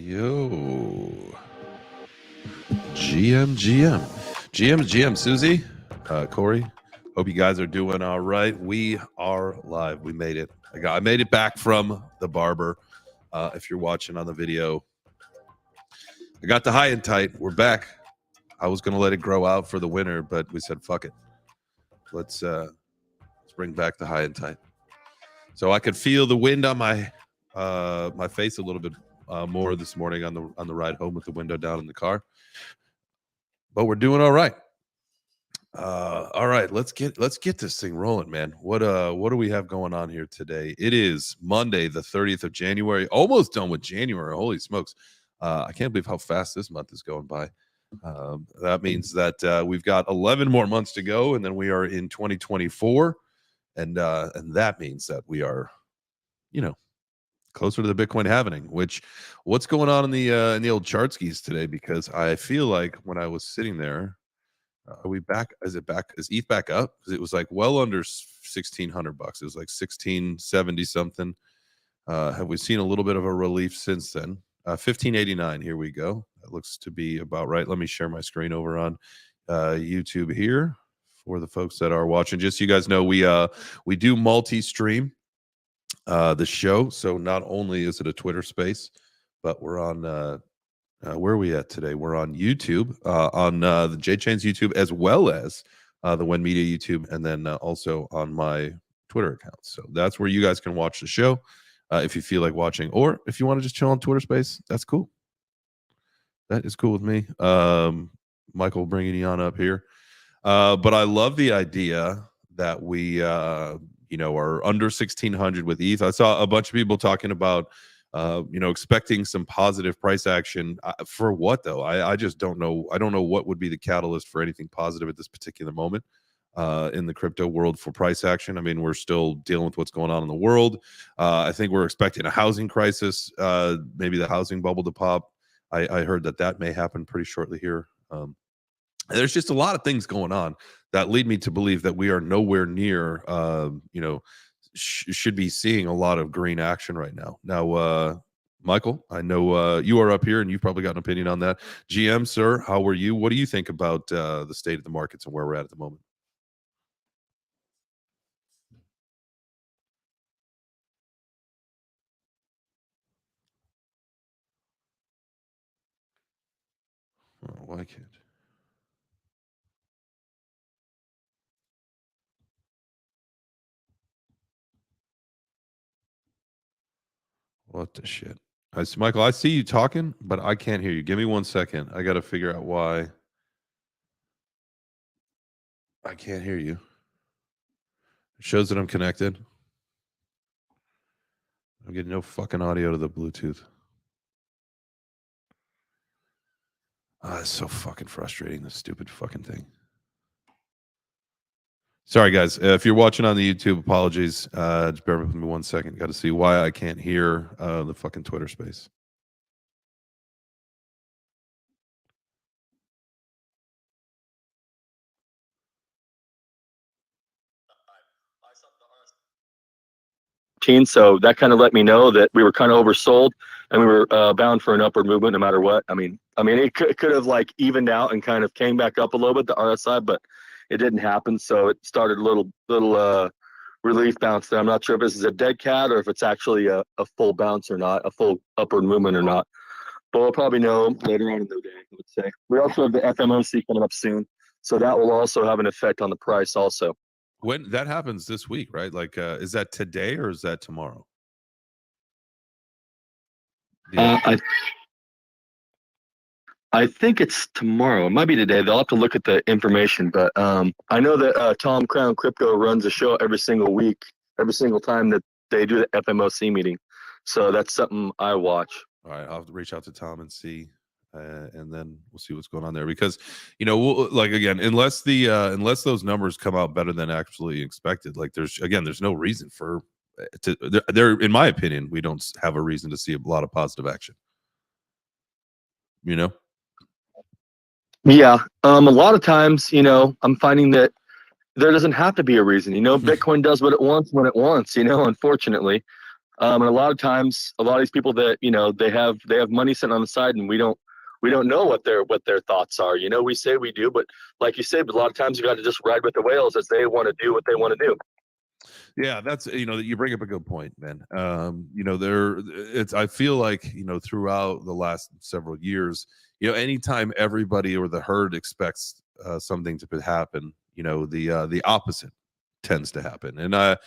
Yo. GM, Susie, Corey. Hope you guys are doing all right. We are live. We made it. I made it back from the barber. If you're watching on the video, I got the high and tight. We're back. I was going to let it grow out for the winter, but we said, fuck it. Let's bring back the high and tight. So I could feel the wind on my my face a little bit more this morning on the ride home with the window down in the car. But we're doing all right. All right, let's get this thing rolling, man. What do we have going on here today? It is Monday, the 30th of January. Almost done with January. Holy smokes. I can't believe how fast this month is going by. That means that we've got 11 more months to go, and then we are in 2024. And that means that we are, closer to the Bitcoin halving. What's going on in the old chart skis today? Because I feel like when I was sitting there, are we back? Is ETH back up? Because it was like well under $1,600. It was like 1670 something. Have we seen a little bit of a relief since then? 1589. Here we go. That looks to be about right. Let me share my screen over on YouTube here for the folks that are watching. Just so you guys know, we do multi-stream the show. So not only is it a Twitter space, but we're on where are we at today? We're on YouTube, on the JChain's YouTube, as well as the When Media YouTube, and then also on my Twitter account. So that's where you guys can watch the show if you feel like watching, or if you want to just chill on Twitter space, that's cool. That is cool with me. Michael bringing you on up here. But I love the idea that we, are under 1600 with ETH. I saw a bunch of people talking about, expecting some positive price action. For what though? I just don't know. I don't know what would be the catalyst for anything positive at this particular moment in the crypto world for price action. I mean, we're still dealing with what's going on in the world. I think we're expecting a housing crisis, maybe the housing bubble to pop. I heard that may happen pretty shortly here. There's just a lot of things going on that lead me to believe that we are nowhere near, should be seeing a lot of green action right now. Now, Michael, I know you are up here and you've probably got an opinion on that. GM, sir, how are you? What do you think about the state of the markets and where we're at the moment? Oh, why can't? What the shit? Michael, I see you talking, but I can't hear you. Give me 1 second. I got to figure out why I can't hear you. It shows that I'm connected. I'm getting no fucking audio to the Bluetooth. It's so fucking frustrating, this stupid fucking thing. Sorry, guys. If you're watching on the YouTube, apologies. Just bear with me 1 second. Got to see why I can't hear the fucking Twitter space. So that kind of let me know that we were kind of oversold and we were bound for an upward movement no matter what. I mean, it could have like evened out and kind of came back up a little bit, the RSI, but it didn't happen. So it started a little relief bounce there. I'm not sure if this is a dead cat or if it's actually a full bounce or not, a full upward movement or not. But we'll probably know later on in the day, I would say. We also have the FMOC coming up soon. So that will also have an effect on the price also. When that happens this week, right? Like, is that today or is that tomorrow? I think it's tomorrow. It might be today. They'll have to look at the information, but I know that Tom Crown Crypto runs a show every single week, every single time that they do the FMOC meeting. So that's something I watch. All right, I'll have to reach out to Tom and see, and then we'll see what's going on there. Because like again, unless those numbers come out better than actually expected, like there's no reason for there. In my opinion, we don't have a reason to see a lot of positive action. Yeah. A lot of times, I'm finding that there doesn't have to be a reason. Bitcoin does what it wants when it wants. Unfortunately. And a lot of times, a lot of these people that, you know, they have money sitting on the side, and we don't know what their thoughts are. You know, we say we do, but like you said, a lot of times you got to just ride with the whales as they want to do what they want to do. Yeah, that's, you bring up a good point, man. I feel like, throughout the last several years, anytime everybody or the herd expects something to happen, the opposite tends to happen. And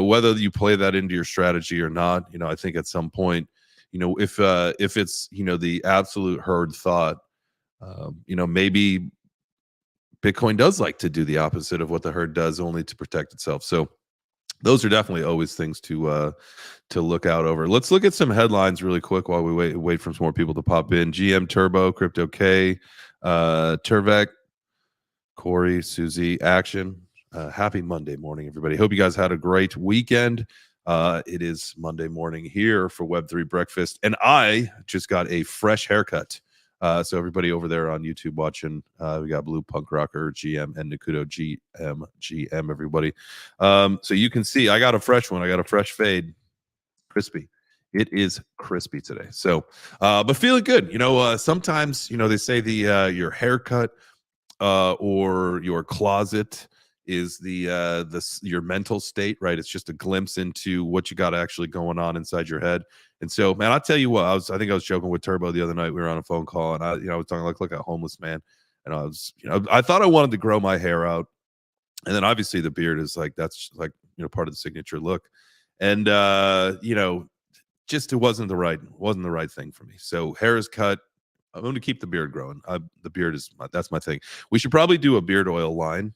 whether you play that into your strategy or not, I think at some point, if it's the absolute herd thought, maybe Bitcoin does like to do the opposite of what the herd does, only to protect itself. So those are definitely always things to look out over. Let's look at some headlines really quick while we wait for some more people to pop in. GM Turbo, Crypto K, Turvek, Corey, Susie, Action. Happy Monday morning, everybody. Hope you guys had a great weekend. It is Monday morning here for Web3 Breakfast, and I just got a fresh haircut. So everybody over there on YouTube watching, we got Blue Punk Rocker, GM, and Nakudo GM, everybody. So you can see I got a fresh one. I got a fresh fade, crispy. It is crispy today. So, but feeling good. Sometimes, they say your haircut or your closet is your mental state, right? It's just a glimpse into what you got actually going on inside your head. And so, man, I'll tell you what, I think I was joking with Turbo the other night. We were on a phone call, and I was talking like a homeless man, and I thought I wanted to grow my hair out, and then obviously the beard is like, that's like, part of the signature look, and just it wasn't the right thing for me. So hair is cut. I'm going to keep the beard growing. The beard that's my thing. We should probably do a beard oil line,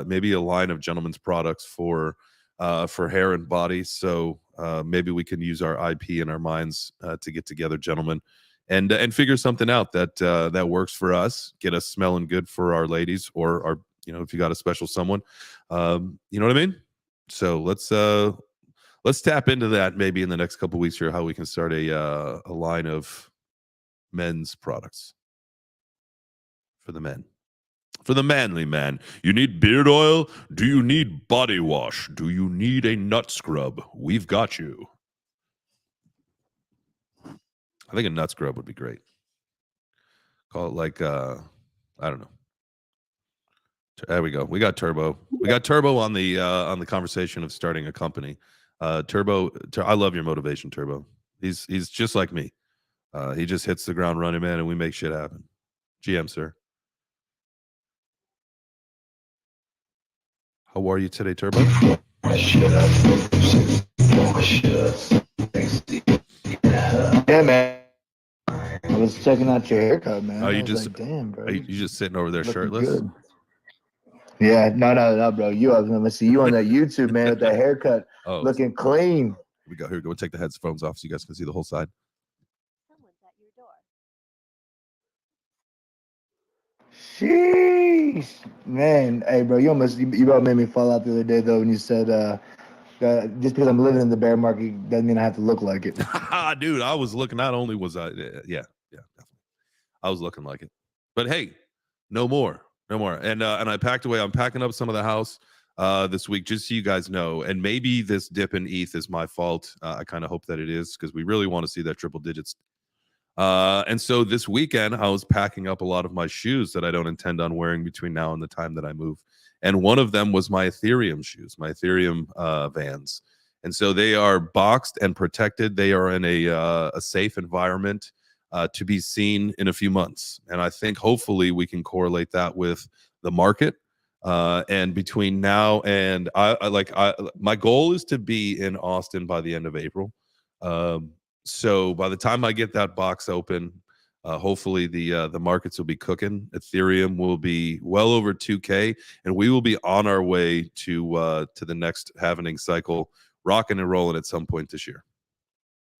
maybe a line of gentlemen's products for hair and body. So maybe we can use our IP and our minds to get together, gentlemen, and figure something out that works for us. Get us smelling good for our ladies, or our, if you got a special someone, you know what I mean. So let's tap into that maybe in the next couple weeks here, how we can start a line of men's products for the men, for the manly man. You need beard oil? Do you need body wash? Do you need a nut scrub? We've got you. I think a nut scrub would be great. Call it like I don't know. There we go. We got Turbo. We got Turbo on the conversation of starting a company. Turbo, I love your motivation, Turbo. He's just like me. He just hits the ground running, man, and we make shit happen. GM, sir. How are you today, Turbo? Yeah, man. I was checking out your haircut, man. Are you just like, damn, bro? Are you just sitting over there looking shirtless? Good. Yeah, no, bro. I was gonna see you on that YouTube, man, with that haircut, looking clean. Here we go. Here we go. We'll take the headphones off so you guys can see the whole side. Someone's at your door. Sheesh, man. Hey, bro, you about made me fall out the other day though when you said just because I'm living in the bear market doesn't mean I have to look like it. Dude, I was looking. Not only was I, yeah, definitely, I was looking like it. But hey, no more. And I packed away. I'm packing up some of the house this week, just so you guys know. And maybe this dip in ETH is my fault. I kind of hope that it is, because we really want to see that triple digits. And so this weekend, I was packing up a lot of my shoes that I don't intend on wearing between now and the time that I move. And one of them was my Ethereum shoes, my Ethereum Vans. And so they are boxed and protected. They are in a safe environment to be seen in a few months. And I think hopefully we can correlate that with the market. And between now and my goal is to be in Austin by the end of April. So by the time I get that box open, hopefully the markets will be cooking. Ethereum will be well over 2K, and we will be on our way to the next halvening cycle, rocking and rolling at some point this year.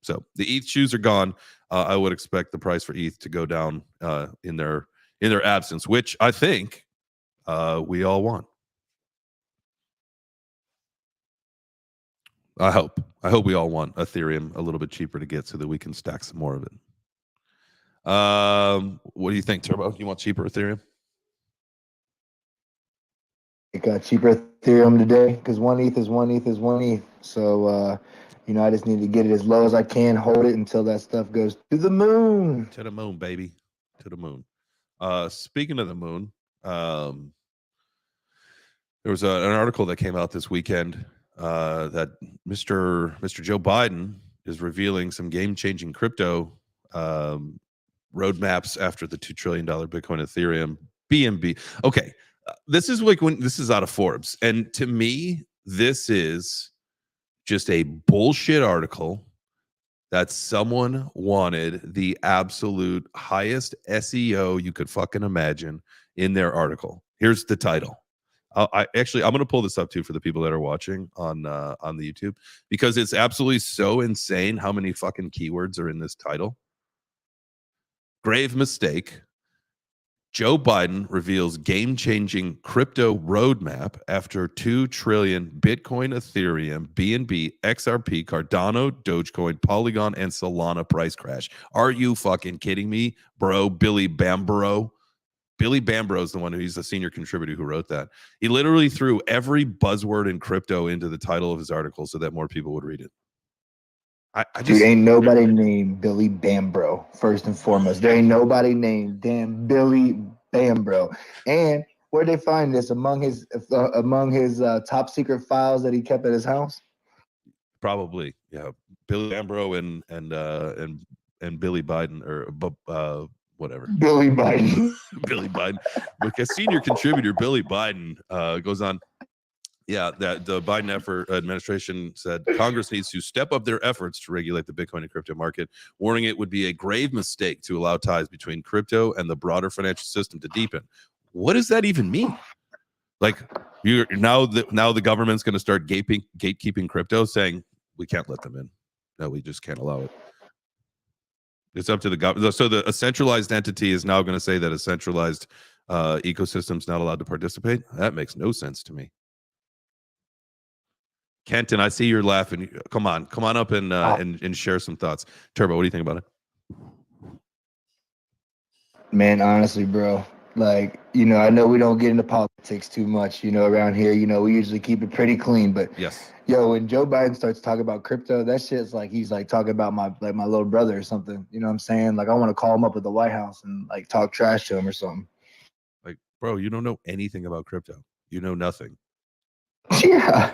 So the ETH shoes are gone. I would expect the price for ETH to go down in their absence, which I think we all want. I hope we all want Ethereum a little bit cheaper to get so that we can stack some more of it. What do you think, Turbo? You want cheaper Ethereum? It got cheaper Ethereum today because one ETH is one ETH is one ETH. So You know, I just need to get it as low as I can, hold it until that stuff goes to the moon. To the moon, baby. To the moon. Speaking of the moon, there was an article that came out this weekend that Mr. Joe Biden is revealing some game-changing crypto roadmaps after the $2 trillion Bitcoin Ethereum BNB. Okay, this is like when this is out of Forbes, and to me, this is just a bullshit article that someone wanted the absolute highest SEO you could fucking imagine in their article. Here's the title. I'm going to pull this up too for the people that are watching on the YouTube, because it's absolutely so insane how many fucking keywords are in this title. Grave mistake. Joe Biden reveals game-changing crypto roadmap after 2 trillion Bitcoin, Ethereum, BNB, XRP, Cardano, Dogecoin, Polygon, and Solana price crash. Are you fucking kidding me, bro? Billy Bambro. Billy Bambro is the one he's the senior contributor who wrote that. He literally threw every buzzword in crypto into the title of his article so that more people would read it. I just, Dude, ain't nobody named Billy Bambro, first and foremost. There ain't nobody named damn Billy Bambro. And where'd they find this? Among his top secret files that he kept at his house? Probably, yeah. Billy Bambro and Billy Biden, or whatever. Billy Biden. Billy Biden. Because senior contributor Billy Biden goes on. Yeah, that the Biden administration said Congress needs to step up their efforts to regulate the Bitcoin and crypto market, warning it would be a grave mistake to allow ties between crypto and the broader financial system to deepen. What does that even mean? Like, now the government's going to start gatekeeping crypto, saying we can't let them in. No, we just can't allow it. It's up to the government. So a centralized entity is now going to say that a centralized ecosystem's not allowed to participate. That makes no sense to me. Kenton, I see you're laughing. Come on up and share some thoughts. Turbo, what do you think about it? Man, honestly, bro, like, you know, I know we don't get into politics too much, you know, around here. You know, we usually keep it pretty clean, but yes, yo, when Joe Biden starts talking about crypto, that shit's like he's like talking about my little brother or something. You know what I'm saying? Like, I want to call him up at the White House and like talk trash to him or something. Like, bro, you don't know anything about crypto. You know nothing. Yeah.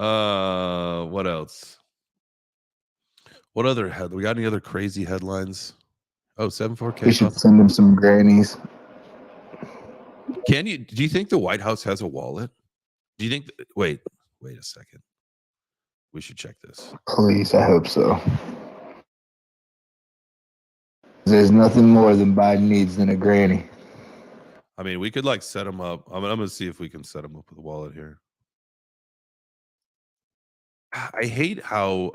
What else? What other we got any other crazy headlines? Oh, 74K. We should send him some grannies. Do you think the White House has a wallet? Do you think wait a second. We should check this. Please, I hope so. There's nothing more than Biden needs than a granny. I mean, we could like set him up. I'm gonna see if we can set him up with a wallet here. I hate how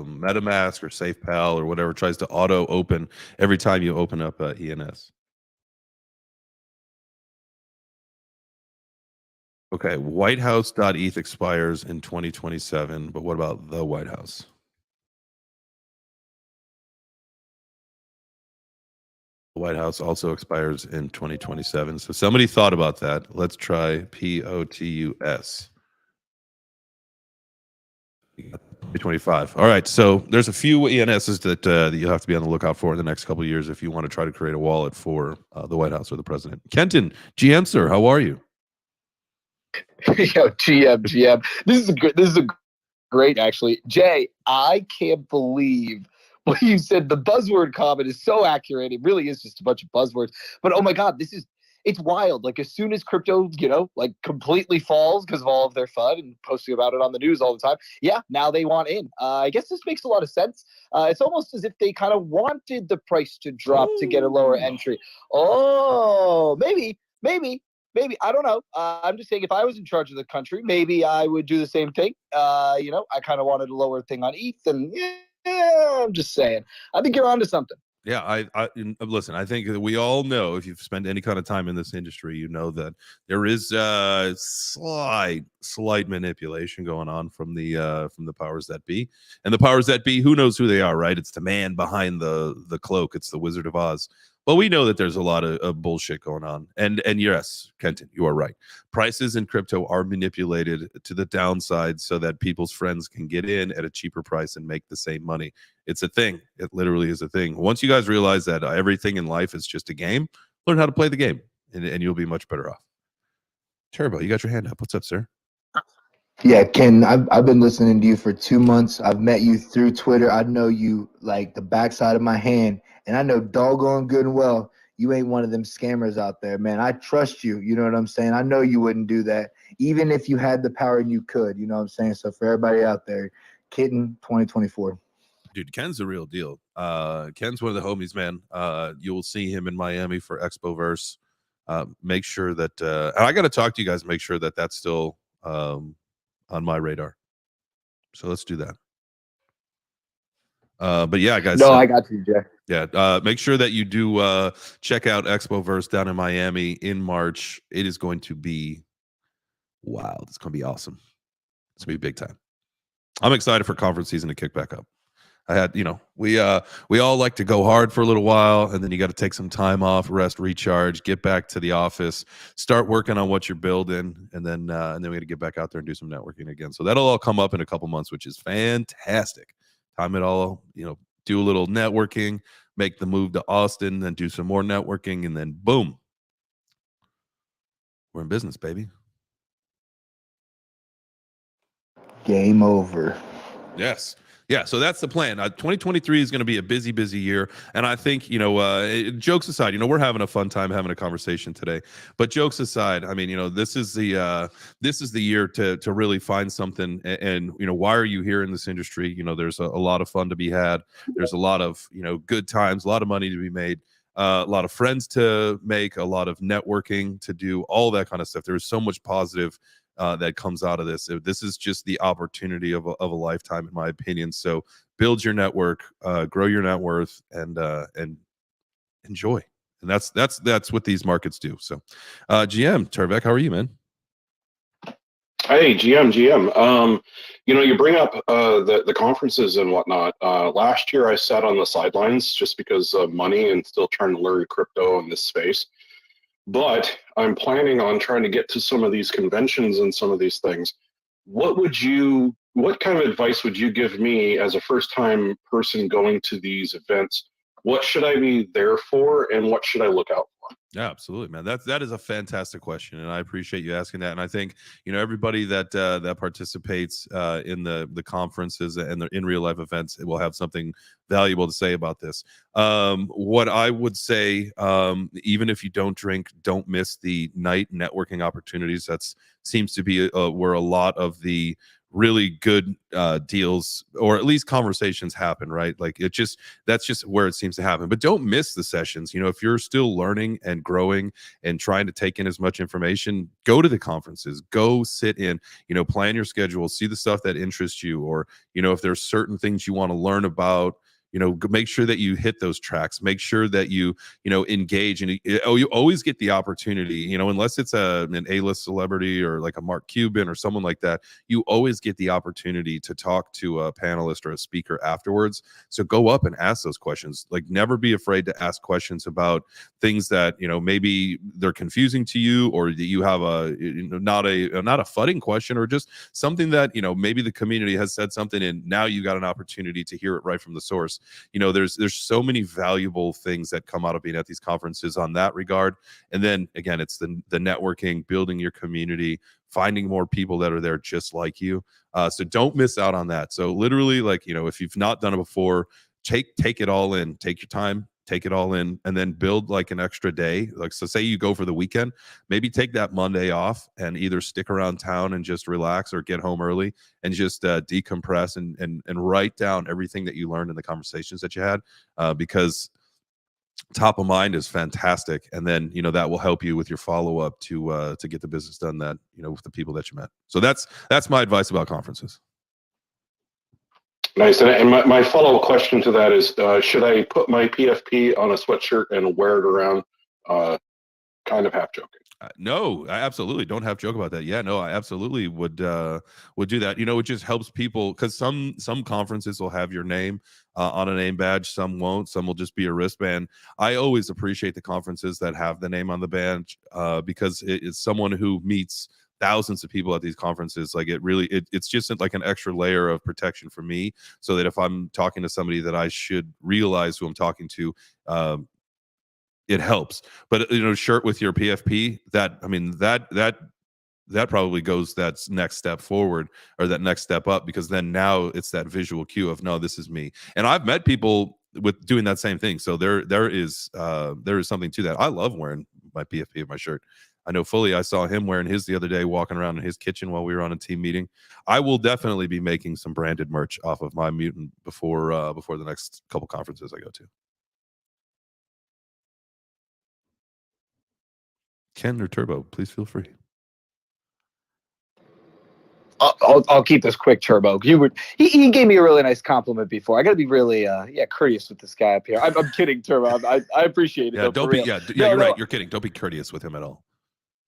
MetaMask or SafePal or whatever tries to auto open every time you open up ENS. Okay, whitehouse.eth expires in 2027, but what about the White House? The White House also expires in 2027. So somebody thought about that. Let's try POTUS. 2025. All right, so there's a few ENSs that you'll have to be on the lookout for in the next couple of years if you want to try to create a wallet for the White House or the president. Kenton, GM sir, how are you? Yo, GM. This is a great, actually. Jay, I can't believe what you said. The buzzword comment is so accurate. It really is just a bunch of buzzwords. But oh my God, it's wild. Like, as soon as crypto, like completely falls because of all of their FUD and posting about it on the news all the time. Yeah, now they want in. I guess this makes a lot of sense. It's almost as if they kind of wanted the price to drop to get a lower entry. Oh, maybe. I don't know. I'm just saying, if I was in charge of the country, maybe I would do the same thing. I kind of wanted a lower thing on ETH, and yeah, I'm just saying. I think you're onto something. Yeah, I listen. I think that we all know, if you've spent any kind of time in this industry, you know that there is slight manipulation going on from the powers that be, and the powers that be, who knows who they are, right? It's the man behind the cloak. It's the Wizard of Oz. Well, we know that there's a lot of bullshit going on, and yes, Kenton, you are right. Prices in crypto are manipulated to the downside so that people's friends can get in at a cheaper price and make the same money. It's a thing. It literally is a thing. Once you guys realize that everything in life is just a game, learn how to play the game, and you'll be much better off. Turbo, you got your hand up. What's up, sir? Yeah, Ken, I've been listening to you for 2 months. I've met you through Twitter. I know you like the backside of my hand, and I know doggone good and well you ain't one of them scammers out there, man. I trust you. You know what I'm saying? I know you wouldn't do that, even if you had the power and you could. You know what I'm saying? So for everybody out there, Kitten 2024. Dude, Ken's the real deal. Ken's one of the homies, man. You'll see him in Miami for Expoverse. Make sure that, and I got to talk to you guys. Make sure that that's still on my radar. So let's do that. But yeah, guys. No, I got you, Jay. Yeah, make sure that you do check out Expoverse down in Miami in March. It is going to be wild. It's going to be awesome. It's going to be big time. I'm excited for conference season to kick back up. I had, we all like to go hard for a little while, and then you got to take some time off, rest, recharge, get back to the office, start working on what you're building, and then we got to get back out there and do some networking again. So that'll all come up in a couple months, which is fantastic. Time it all, do a little networking, make the move to Austin, then do some more networking, and then boom, we're in business, baby. Game over. Yes. Yeah, so that's the plan. 2023 is going to be a busy year, and I think jokes aside, we're having a fun time having a conversation today. But jokes aside, I mean, this is the year to really find something. And why are you here in this industry? There's a lot of fun to be had. There's a lot of good times, a lot of money to be made, a lot of friends to make, a lot of networking to do, all that kind of stuff. There's so much positive that comes out of this. This is just the opportunity of a lifetime, in my opinion. So build your network, grow your net worth, and enjoy. And that's what these markets do. So, GM Turvek, how are you, man? Hey, GM. You bring up the conferences and whatnot. Last year, I sat on the sidelines just because of money and still trying to learn crypto in this space. But I'm planning on trying to get to some of these conventions and some of these things. What kind of advice would you give me as a first-time person going to these events? What should I be there for, and what should I look out for? Yeah, absolutely, man. That is a fantastic question, and I appreciate you asking that. And I think everybody that participates in the conferences and the in real life events will have something valuable to say about this. What I would say, even if you don't drink, don't miss the night networking opportunities. That seems to be where a lot of the really good deals, or at least conversations, happen, right? Like that's just where it seems to happen. But don't miss the sessions. If you're still learning and growing and trying to take in as much information, go to the conferences, go sit in, plan your schedule, see the stuff that interests you, or if there's certain things you want to learn about, make sure that you hit those tracks, make sure that you engage. And you always get the opportunity, unless it's an A-list celebrity or like a Mark Cuban or someone like that, you always get the opportunity to talk to a panelist or a speaker afterwards. So go up and ask those questions. Like, never be afraid to ask questions about things that maybe they're confusing to you, or that you have not a fudding question, or just something that maybe the community has said something and now you got an opportunity to hear it right from the source. There's so many valuable things that come out of being at these conferences on that regard. And then again, it's the networking, building your community, finding more people that are there just like you. So don't miss out on that. So literally, like, if you've not done it before, take it all in, take your time, take it all in, and then build like an extra day. Like, so say you go for the weekend, maybe take that Monday off and either stick around town and just relax, or get home early and just decompress and write down everything that you learned in the conversations that you had, because top of mind is fantastic. And then that will help you with your follow-up to get the business done that with the people that you met. So that's my advice about conferences. Nice. And my follow-up question to that is, should I put my PFP on a sweatshirt and wear it around? Kind of half joking. No, I absolutely don't have joke about that. Yeah, no, I absolutely would do that. You know, it just helps people because some conferences will have your name on a name badge, some won't, some will just be a wristband. I always appreciate the conferences that have the name on the badge because it's someone who meets thousands of people at these conferences. Like it's just like an extra layer of protection for me, so that if I'm talking to somebody that I should realize who I'm talking to, it helps. But you know, shirt with your PFP, that I mean that probably goes that next step forward or that next step up, because then now it's that visual cue of, no, this is me. And I've met people with doing that same thing. So there is something to that. I love wearing my PFP of my shirt. I know fully. I saw him wearing his the other day, walking around in his kitchen while we were on a team meeting. I will definitely be making some branded merch off of my mutant before the next couple conferences I go to. Ken or Turbo, please feel free. I'll keep this quick, Turbo. He gave me a really nice compliment before. I got to be really courteous with this guy up here. I'm kidding, Turbo. I appreciate it. Yeah, though, don't for be. real. Yeah, No, you're right. You're kidding. Don't be courteous with him at all.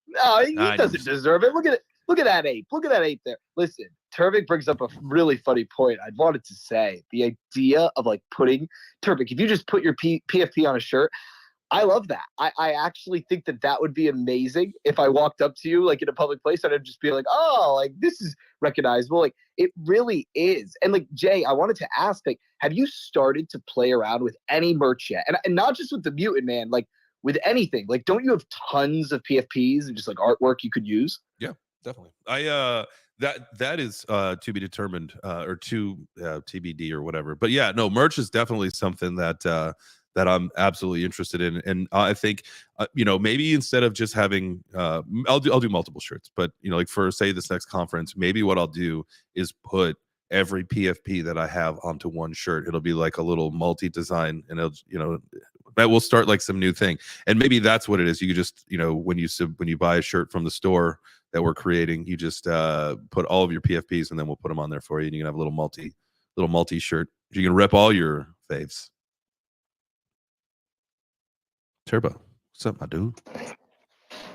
No, he doesn't deserve it. Look at that ape. Look at that ape there. Listen, Turvik brings up a really funny point. I wanted to say the idea of like putting Turvik. If you just put your PFP on a shirt, I love that. I actually think that would be amazing if I walked up to you like in a public place and I'd just be like, oh, like this is recognizable. Like it really is. And like Jay, I wanted to ask, like, have you started to play around with any merch yet? And not just with the mutant, man, like with anything. Like, don't you have tons of PFPs and just like artwork you could use? Yeah, definitely. That is to be determined or to TBD or whatever. But yeah, no, merch is definitely something that I'm absolutely interested in. And I think, maybe instead of just having, I'll do multiple shirts, but like for say this next conference, maybe what I'll do is put every PFP that I have onto one shirt. It'll be like a little multi-design, and that will start like some new thing. And maybe that's what it is. You could just, when you buy a shirt from the store that we're creating, you just put all of your PFPs, and then we'll put them on there for you, and you can have a little multi shirt. You can rep all your faves. Turbo, what's up, my dude?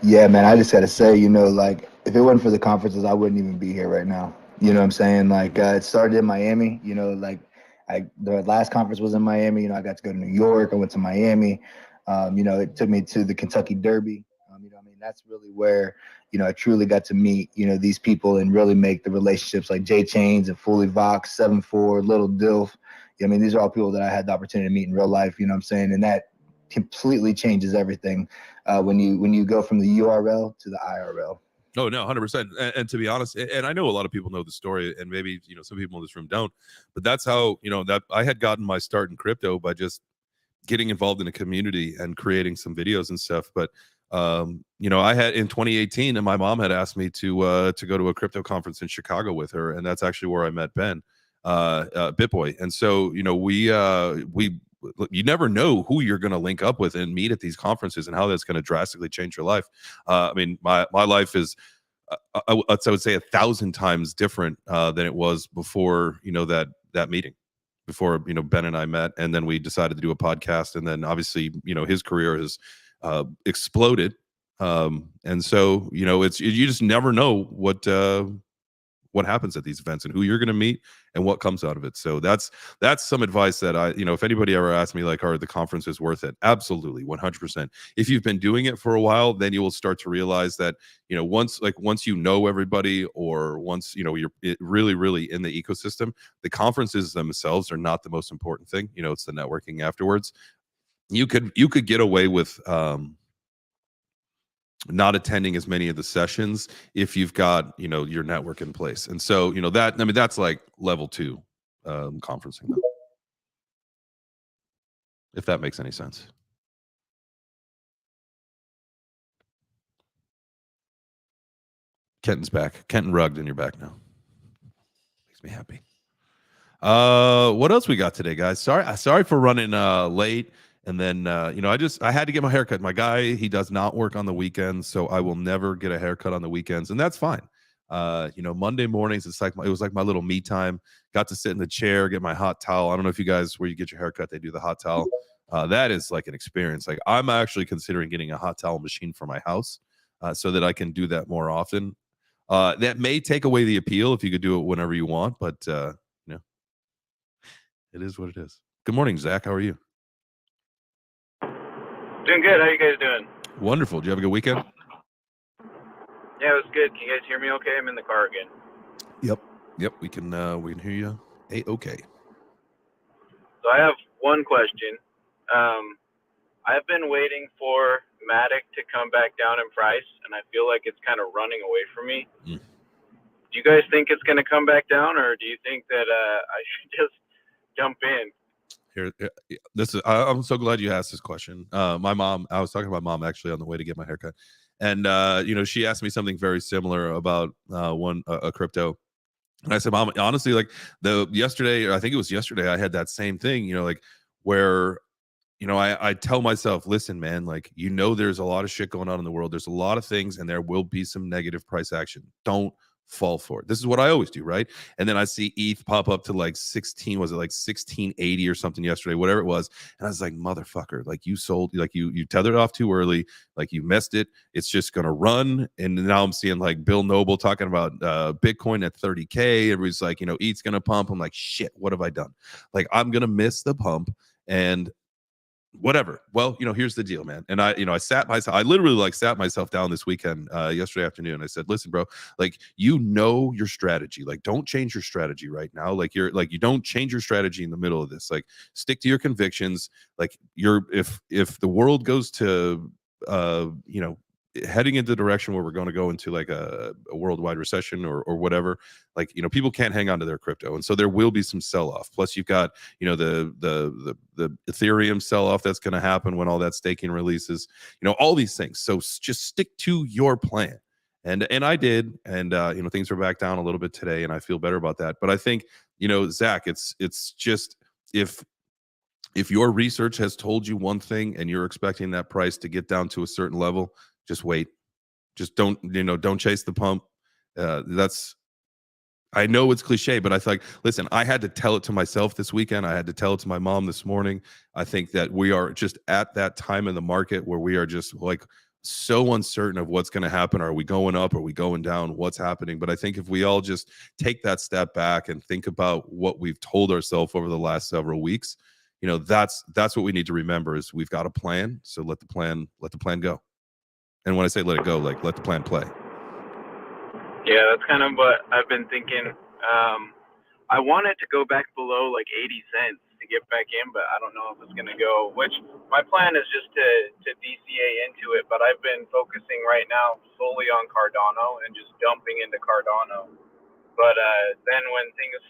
Yeah, man, I just gotta say, like if it wasn't for the conferences, I wouldn't even be here right now. You know what I'm saying? Like it started in Miami. The last conference was in Miami. I got to go to New York. I went to Miami. It took me to the Kentucky Derby. That's really where I truly got to meet these people and really make the relationships like Jay Chains and Fully Vox, 7-4, Little Dilf. These are all people that I had the opportunity to meet in real life. You know what I'm saying? And that completely changes everything when you go from the URL to the IRL. Oh no, 100%. And to be honest, and I know a lot of people know the story, and maybe some people in this room don't, but that's how that I had gotten my start in crypto, by just getting involved in a community and creating some videos and stuff. But I had in 2018, and my mom had asked me to go to a crypto conference in Chicago with her, and that's actually where I met Ben, BitBoy. And so we you never know who you're going to link up with and meet at these conferences, and how that's going to drastically change your life. My life is I would say 1,000 times different than it was before that meeting, before Ben and I met, and then we decided to do a podcast, and then obviously his career has exploded, and so you just never know what happens at these events and who you're going to meet and what comes out of it. So that's some advice that I, if anybody ever asks me like, are the conferences worth it? Absolutely. 100%. If you've been doing it for a while, then you will start to realize that, once everybody, or once, you're really, really in the ecosystem, the conferences themselves are not the most important thing. It's the networking afterwards. You could get away with, not attending as many of the sessions if you've got your network in place. And so that's like level 2 conferencing, though, if that makes any sense. Kenton's back. Kenton rugged, and you're back now. Makes me happy. What else we got today, guys? Sorry for running late. And then, I had to get my haircut. My guy, he does not work on the weekends, so I will never get a haircut on the weekends, and that's fine. Monday mornings, it was like my little me time. Got to sit in the chair, get my hot towel. I don't know if you guys, where you get your haircut, they do the hot towel. That is like an experience. Like, I'm actually considering getting a hot towel machine for my house, so that I can do that more often. That may take away the appeal if you could do it whenever you want, but you know, it is what it is. Good morning, Zach. How are you? Doing good. How you guys doing? Wonderful. Did you have a good weekend? Yeah, it was good. Can you guys hear me okay? I'm in the car again. Yep. We can hear you. Okay. So I have one question. I've been waiting for Matic to come back down in price, and I feel like it's kind of running away from me. Mm. Do you guys think it's going to come back down, or do you think that I should just jump in? Here, this is. I'm so glad you asked this question. My mom. I was talking to my mom actually on the way to get my haircut, and you know, she asked me something very similar about a crypto. And I said, Mom, honestly, like yesterday, or I think it was yesterday, I had that same thing, you know, like where, you know, I tell myself, listen, man, like, you know, there's a lot of shit going on in the world. There's a lot of things, and there will be some negative price action. Don't fall for it. This is what I always do, right? And then I see ETH pop up to like 16, was it like 1680 or something yesterday, whatever it was. And I was like, motherfucker, like you sold, like you tethered off too early, like you missed it. It's just gonna run. And now I'm seeing like Bill Noble talking about Bitcoin at 30K. Everybody's like, you know, ETH's gonna pump. I'm like, shit, what have I done? Like, I'm gonna miss the pump. And whatever. Well, you know, here's the deal, man. And I, you know, I literally like sat myself down this weekend, yesterday afternoon. I said, listen, bro, like, you know, your strategy, like, don't change your strategy right now. Like, you don't change your strategy in the middle of this. Like, stick to your convictions. Like, if the world goes to, you know, heading into the direction where we're going to go into like a worldwide recession or whatever, like, you know, people can't hang on to their crypto, and so there will be some sell off. Plus, you've got, you know, the Ethereum sell off that's going to happen when all that staking releases. You know, all these things. So just stick to your plan. And I did, and you know, things are back down a little bit today, and I feel better about that. But I think, you know, Zach, it's just, if your research has told you one thing and you're expecting that price to get down to a certain level, just wait. Just don't, you know, don't chase the pump. That's, I know it's cliche, but I feel like, listen, I had to tell it to myself this weekend. I had to tell it to my mom this morning. I think that we are just at that time in the market where we are just like so uncertain of what's going to happen. Are we going up? Are we going down? What's happening? But I think if we all just take that step back and think about what we've told ourselves over the last several weeks, you know, that's what we need to remember, is we've got a plan. So let the plan go. And when I say let it go, like, let the plan play. Yeah, that's kind of what I've been thinking. I wanted to go back below like 80 cents to get back in, but I don't know if it's going to go, which my plan is just to DCA into it, but I've been focusing right now solely on Cardano and just dumping into Cardano. But then when things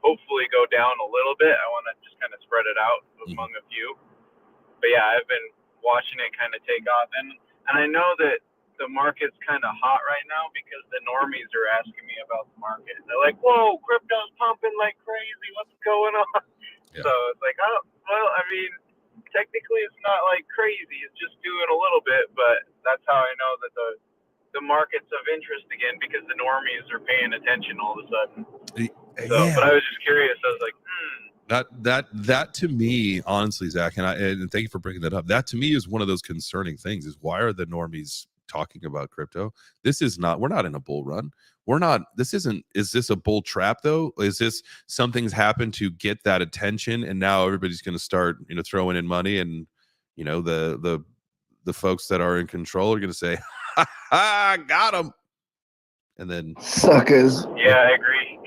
hopefully go down a little bit, I want to just kind of spread it out among a few. But yeah, I've been watching it kind of take off, and I know that the market's kind of hot right now because the normies are asking me about the market. They're like, "Whoa, crypto's pumping like crazy. What's going on?" Yeah. So it's like, oh, well, I mean, technically it's not like crazy. It's just doing a little bit, but that's how I know that the market's of interest again, because the normies are paying attention all of a sudden. So, yeah. But I was just curious. I was like, That to me, honestly, Zach, and thank you for bringing that up. That to me is one of those concerning things, is why are the normies talking about crypto? This is not, we're not in a bull run. We're not, is this a bull trap though? Is this something's happened to get that attention, and now everybody's going to start, you know, throwing in money, and, you know, the folks that are in control are going to say, ha ha, got them. And then suckers. Yeah, I agree.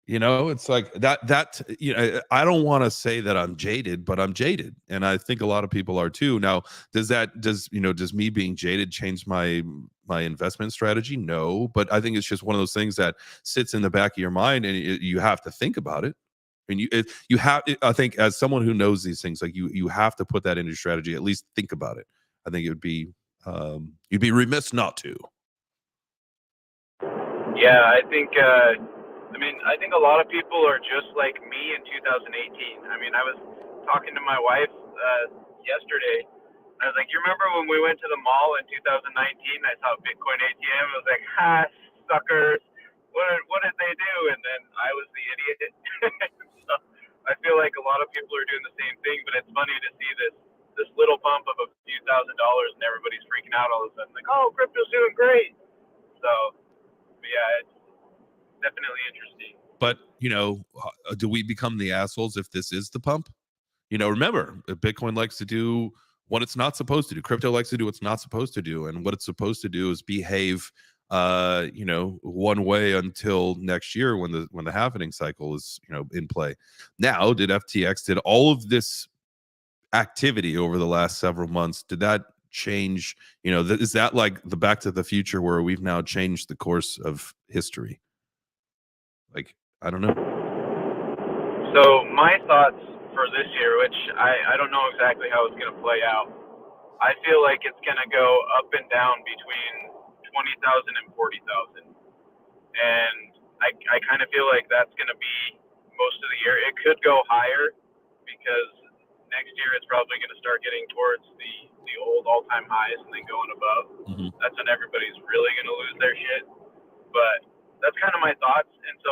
You know, it's like that, you know, I don't want to say that I'm jaded, but I'm jaded. And I think a lot of people are too. Now, does me being jaded change my investment strategy? No, but I think it's just one of those things that sits in the back of your mind, and you have to think about it. And I think, as someone who knows these things, like, you have to put that into your strategy, at least think about it. I think it would be, you'd be remiss not to. Yeah, I think a lot of people are just like me in 2018. I mean, I was talking to my wife yesterday, and I was like, you remember when we went to the mall in 2019? I saw Bitcoin ATM. I was like, ha, suckers. What did they do? And then I was the idiot. So I feel like a lot of people are doing the same thing, but it's funny to see this little bump of a few $1,000s, and everybody's freaking out all of a sudden, like, oh, do we become the assholes if this is the pump? Remember, Bitcoin likes to do what it's not supposed to do. Crypto likes to do what's not supposed to do, and what it's supposed to do is behave, one way until next year when the halvening cycle is, in play. Now, did all of this activity over the last several months, did that change? Is that like the Back to the Future where we've now changed the course of history? Like, I don't know. So my thoughts for this year, which I don't know exactly how it's going to play out. I feel like it's going to go up and down between 20,000 and 40,000. And I kind of feel like that's going to be most of the year. It could go higher because next year it's probably going to start getting towards the old all-time highs and then going above. Mhm. That's when everybody's really going to lose their shit. But that's kind of my thoughts. And so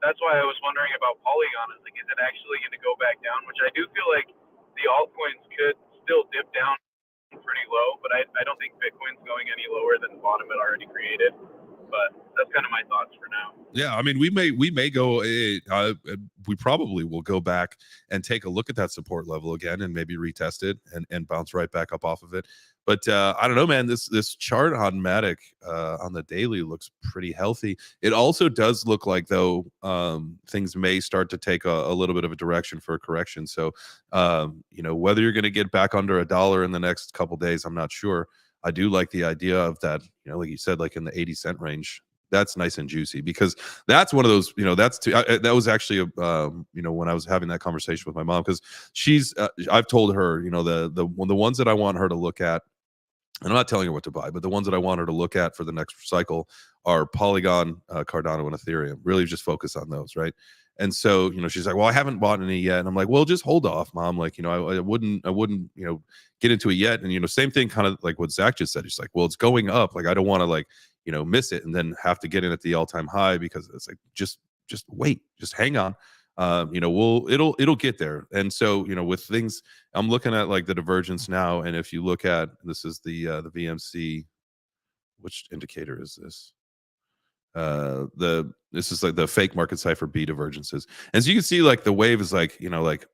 that's why I was wondering about Polygon. Is it actually going to go back down? Which I do feel like the altcoins could still dip down pretty low, but I don't think Bitcoin's going any lower than the bottom it already created. But that's kind of my thoughts for now. Yeah, I mean, we may go. We probably will go back and take a look at that support level again, and maybe retest it and bounce right back up off of it. But I don't know, man. This chart on Matic on the daily looks pretty healthy. It also does look like, though, things may start to take a little bit of a direction for a correction. So, whether you're going to get back under $1 in the next couple days, I'm not sure. I do like the idea of that, like you said, like in the 80-cent range. That's nice and juicy, because that's one of those, that was actually when I was having that conversation with my mom, because I've told her, the ones that I want her to look at, and I'm not telling her what to buy, but the ones that I want her to look at for the next cycle are Polygon, Cardano, and Ethereum. Really just focus on those, right? And so, she's like, well, I haven't bought any yet. And I'm like, well, just hold off, Mom. Like, I wouldn't, get into it yet. And, same thing, kind of like what Zach just said. He's like, well, it's going up. Like, I don't want to miss it and then have to get in at the all-time high, because it's like, just wait, just hang on. It'll get there. And so, with things, I'm looking at like the divergence now. And if you look at, this is the VMC, which indicator is this? This is like the fake market cipher B divergences, and so you can see like the wave is like,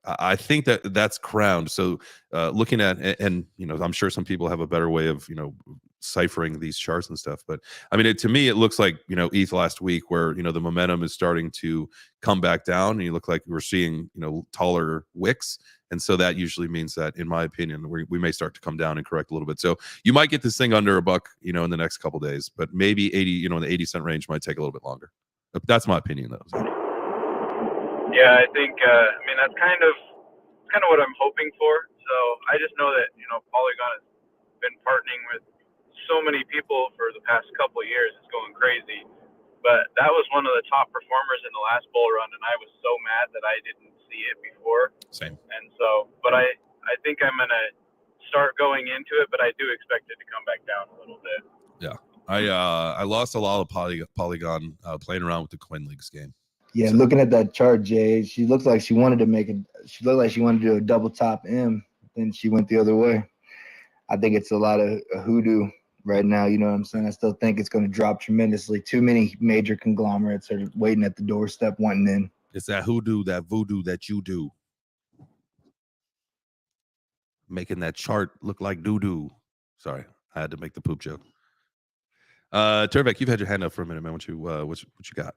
I think that's crowned. So looking at, and I'm sure some people have a better way of ciphering these charts and stuff, but I mean, to me it looks like ETH last week, where the momentum is starting to come back down, and you look like we're seeing taller wicks. And so that usually means that, in my opinion, we may start to come down and correct a little bit. So you might get this thing under $1, in the next couple of days, but maybe 80, in the 80-cent range might take a little bit longer. That's my opinion, though. Yeah, I think that's kind of what I'm hoping for. So I just know that Polygon has been partnering with so many people for the past couple of years. It's going crazy. But that was one of the top performers in the last bull run, and I was so mad that I didn't see it before. Same. And so, but I think I'm gonna start going into it, but I do expect it to come back down a little bit. Yeah, I lost a lot of Polygon playing around with the Coin Leagues game. Yeah, so, looking at that chart, Jay, she looked like she wanted to she looked like she wanted to do a double top M, then she went the other way. I think it's a lot of hoodoo right now. You know what I'm saying? I still think it's going to drop tremendously. Too many major conglomerates are waiting at the doorstep wanting in. It's that hoodoo, that voodoo that you do, making that chart look like doo-doo. Sorry, I had to make the poop joke. Turvek, you've had your hand up for a minute, man. What you got?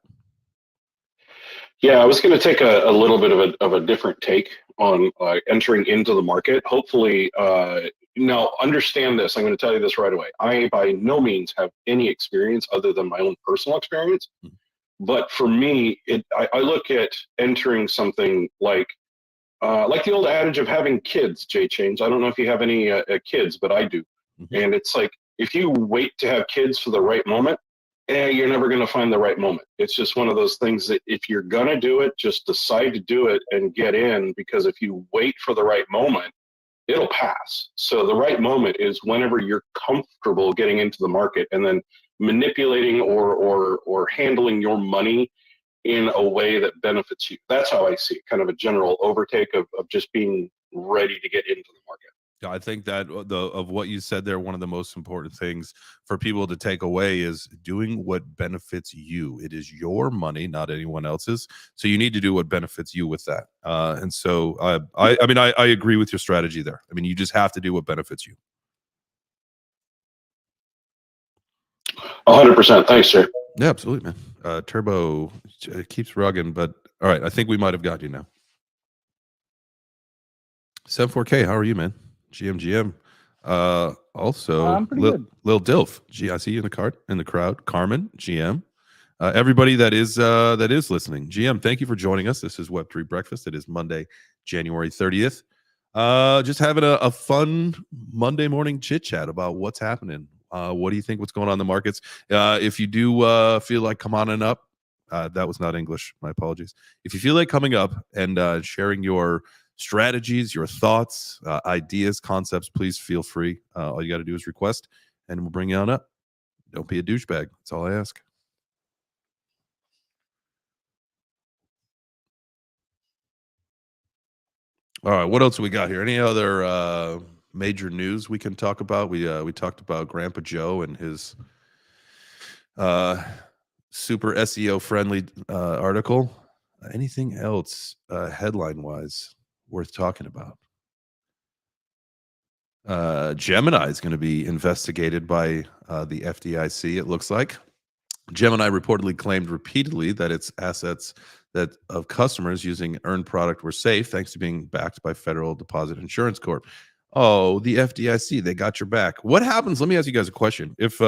Yeah, I was going to take a little bit of a different take on entering into the market. Hopefully, now understand this. I'm going to tell you this right away. I by no means have any experience other than my own personal experience. But for me, I look at entering something like the old adage of having kids, Jay Chains. I don't know if you have any kids, but I do. Mm-hmm. And it's like, if you wait to have kids for the right moment, you're never going to find the right moment. It's just one of those things that if you're going to do it, just decide to do it and get in, because if you wait for the right moment, it'll pass. So the right moment is whenever you're comfortable getting into the market and then manipulating or handling your money in a way that benefits you. That's how I see it, kind of a general overtake of just being ready to get into the market. I think that of what you said there, one of the most important things for people to take away is doing what benefits you. It is your money, not anyone else's. So you need to do what benefits you with that. And so I mean, I agree with your strategy there. I mean, you just have to do what benefits you. 100%. Thanks, sir. Yeah, absolutely, man. Turbo keeps rugging, but all right, I think we might have got you now. 74K, how are you, man? GM. Also, I'm pretty good. Lil Dilf. I see you in the crowd. Carmen, GM. Everybody that is listening, GM, thank you for joining us. This is Web3 Breakfast. It is Monday, January 30th. Just having a fun Monday morning chit chat about what's happening. What do you think? What's going on in the markets? If you do feel like come on and up, that was not English. My apologies. If you feel like coming up and sharing your strategies, your thoughts, ideas, concepts, please feel free. All you got to do is request, and we'll bring you on up. Don't be a douchebag. That's all I ask. All right, what else we got here? Any other major news we can talk about? We talked about Grandpa Joe and his super SEO friendly article. Anything else headline wise worth talking about? Gemini is going to be investigated by the FDIC. It looks like Gemini reportedly claimed repeatedly that its assets that of customers using earned product were safe thanks to being backed by Federal Deposit Insurance Corp. Oh, the FDIC, they got your back. What happens? Let me ask you guys a question. If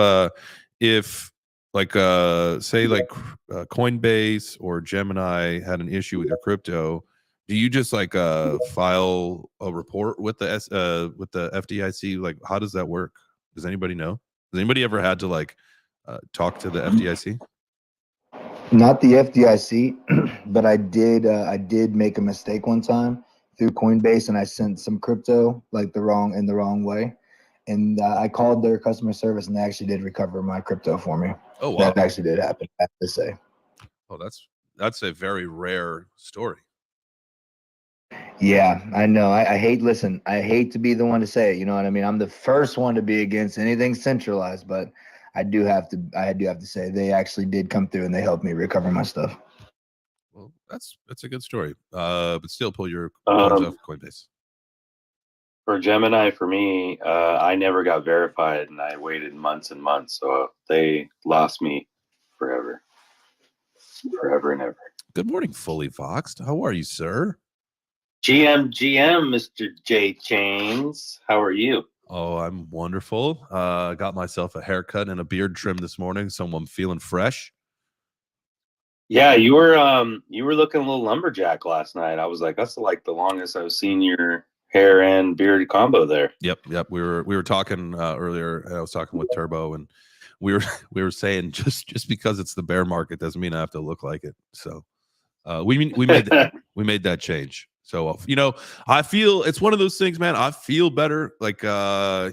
like say like Coinbase or Gemini had an issue with your crypto, do you just like file a report with the FDIC? Like, how does that work? Does anybody know? Has anybody ever had to like talk to the FDIC? Not the FDIC, but I did make a mistake one time through Coinbase, and I sent some crypto like the wrong way, and I called their customer service, and they actually did recover my crypto for me. Oh wow, that actually did happen, I have to say. Oh, that's a very rare story. Yeah, I know. I hate. Listen, I hate to be the one to say it. You know what I mean? I'm the first one to be against anything centralized, but I do have to say they actually did come through and they helped me recover my stuff. Well, that's a good story. But still, pull your coins off Coinbase. For Gemini, for me, I never got verified, and I waited months and months, so they lost me forever and ever. Good morning, fully voxed. How are you, sir? GM, Mr. J Chains. How are you? Oh, I'm wonderful. Got myself a haircut and a beard trim this morning, so I'm feeling fresh. Yeah, you were looking a little lumberjack last night. I was like, that's like the longest I've seen your hair and beard combo there. Yep. We were talking earlier. I was talking with Turbo, and we were saying just because it's the bear market doesn't mean I have to look like it. So we made that change. So I feel it's one of those things, man. I feel better. Like I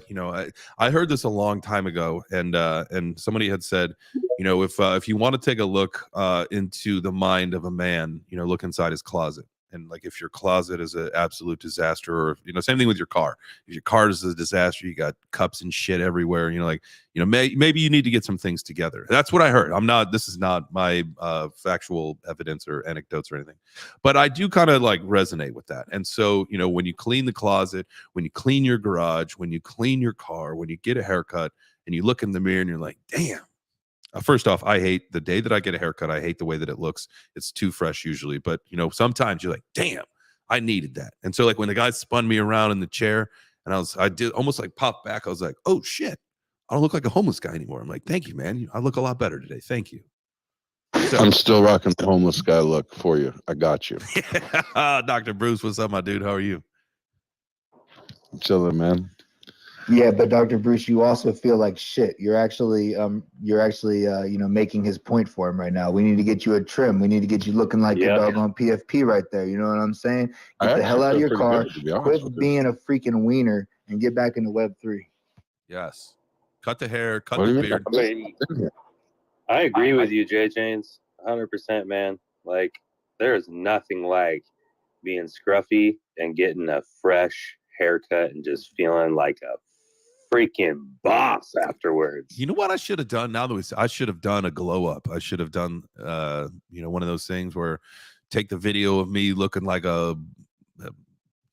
heard this a long time ago, and somebody had said, if you want to take a look into the mind of a man, look inside his closet. And like if your closet is an absolute disaster, or same thing with your car. If your car is a disaster, you got cups and shit everywhere. Maybe you need to get some things together. That's what I heard. This is not my factual evidence or anecdotes or anything, but I do kind of like resonate with that. And so when you clean the closet, when you clean your garage, when you clean your car, when you get a haircut, and you look in the mirror and you're like, damn. First off, I hate the day that I get a haircut. I hate the way that it looks. It's too fresh usually. But, sometimes you're like, damn, I needed that. And so like when the guy spun me around in the chair and I did almost like pop back. I was like, oh shit, I don't look like a homeless guy anymore. I'm like, thank you, man. I look a lot better today. Thank you. So, I'm still rocking the homeless guy look for you. I got you. Dr. Bruce, what's up, my dude? How are you? Chilling, man. Yeah, but Dr. Bruce, you also feel like shit. You're actually making his point for him right now. We need to get you a trim. We need to get you looking like a doggone PFP right there. You know what I'm saying? Get the hell out of your car. Quit being a freaking wiener and get back into Web3. Yes. Cut the hair, cut the beard. I agree with you, J Chains. 100%, man. Like, there is nothing like being scruffy and getting a fresh haircut and just feeling like a freaking boss afterwards. You know what I should have done? Now that I should have done a glow up. I should have done, one of those things where take the video of me looking like a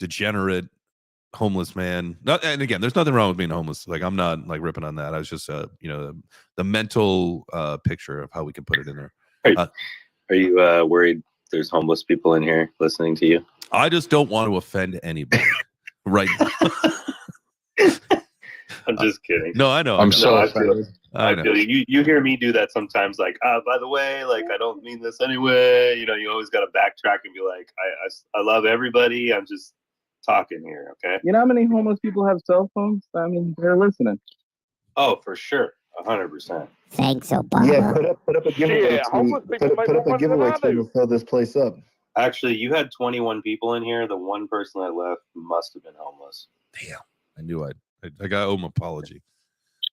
degenerate homeless man. And again, there's nothing wrong with being homeless. Like, I'm not like ripping on that. I was just, the mental picture of how we can put it in there. Are you worried there's homeless people in here listening to you? I just don't want to offend anybody right now. I'm just kidding. No, I know. I'm so I feel know. you hear me do that sometimes, like, by the way, like, I don't mean this anyway. You always got to backtrack and be like, I love everybody. I'm just talking here, okay? You know how many homeless people have cell phones? I mean, they're listening. Oh, for sure. 100%. Thanks, Obama. Yeah, put up a giveaway. homeless people Put make up more a money than giveaway I to do. fill this place up. Actually, you had 21 people in here. The one person that left must have been homeless. Damn, I knew I got owe him apology.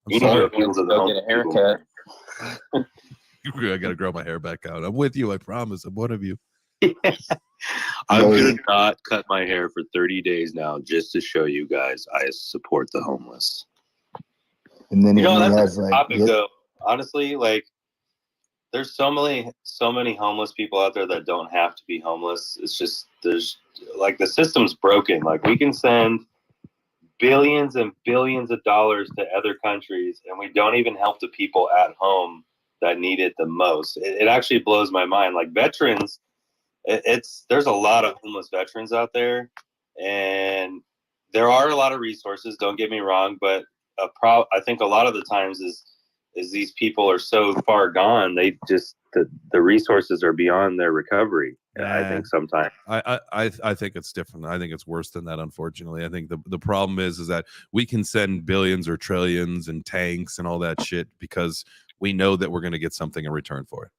I'm You need sorry. to appeal to the Go get a homeless people. haircut. I gotta grow my hair back out. I'm with you. I promise. I'm one of you. I'm gonna not cut my hair for 30 days now, just to show you guys I support the homeless. And then he That's has a like, topic though. Honestly, like, there's so many homeless people out there that don't have to be homeless. It's just there's like the system's broken. Like, we can send billions and billions of dollars to other countries, and we don't even help the people at home that need it the most. It actually blows my mind. Like, veterans, there's a lot of homeless veterans out there, and there are a lot of resources. Don't get me wrong, but I think a lot of the times is these people are so far gone, they just the resources are beyond their recovery. I think sometimes I think it's different. I think it's worse than that, unfortunately. I think the problem is that we can send billions or trillions and tanks and all that shit because we know that we're going to get something in return for it.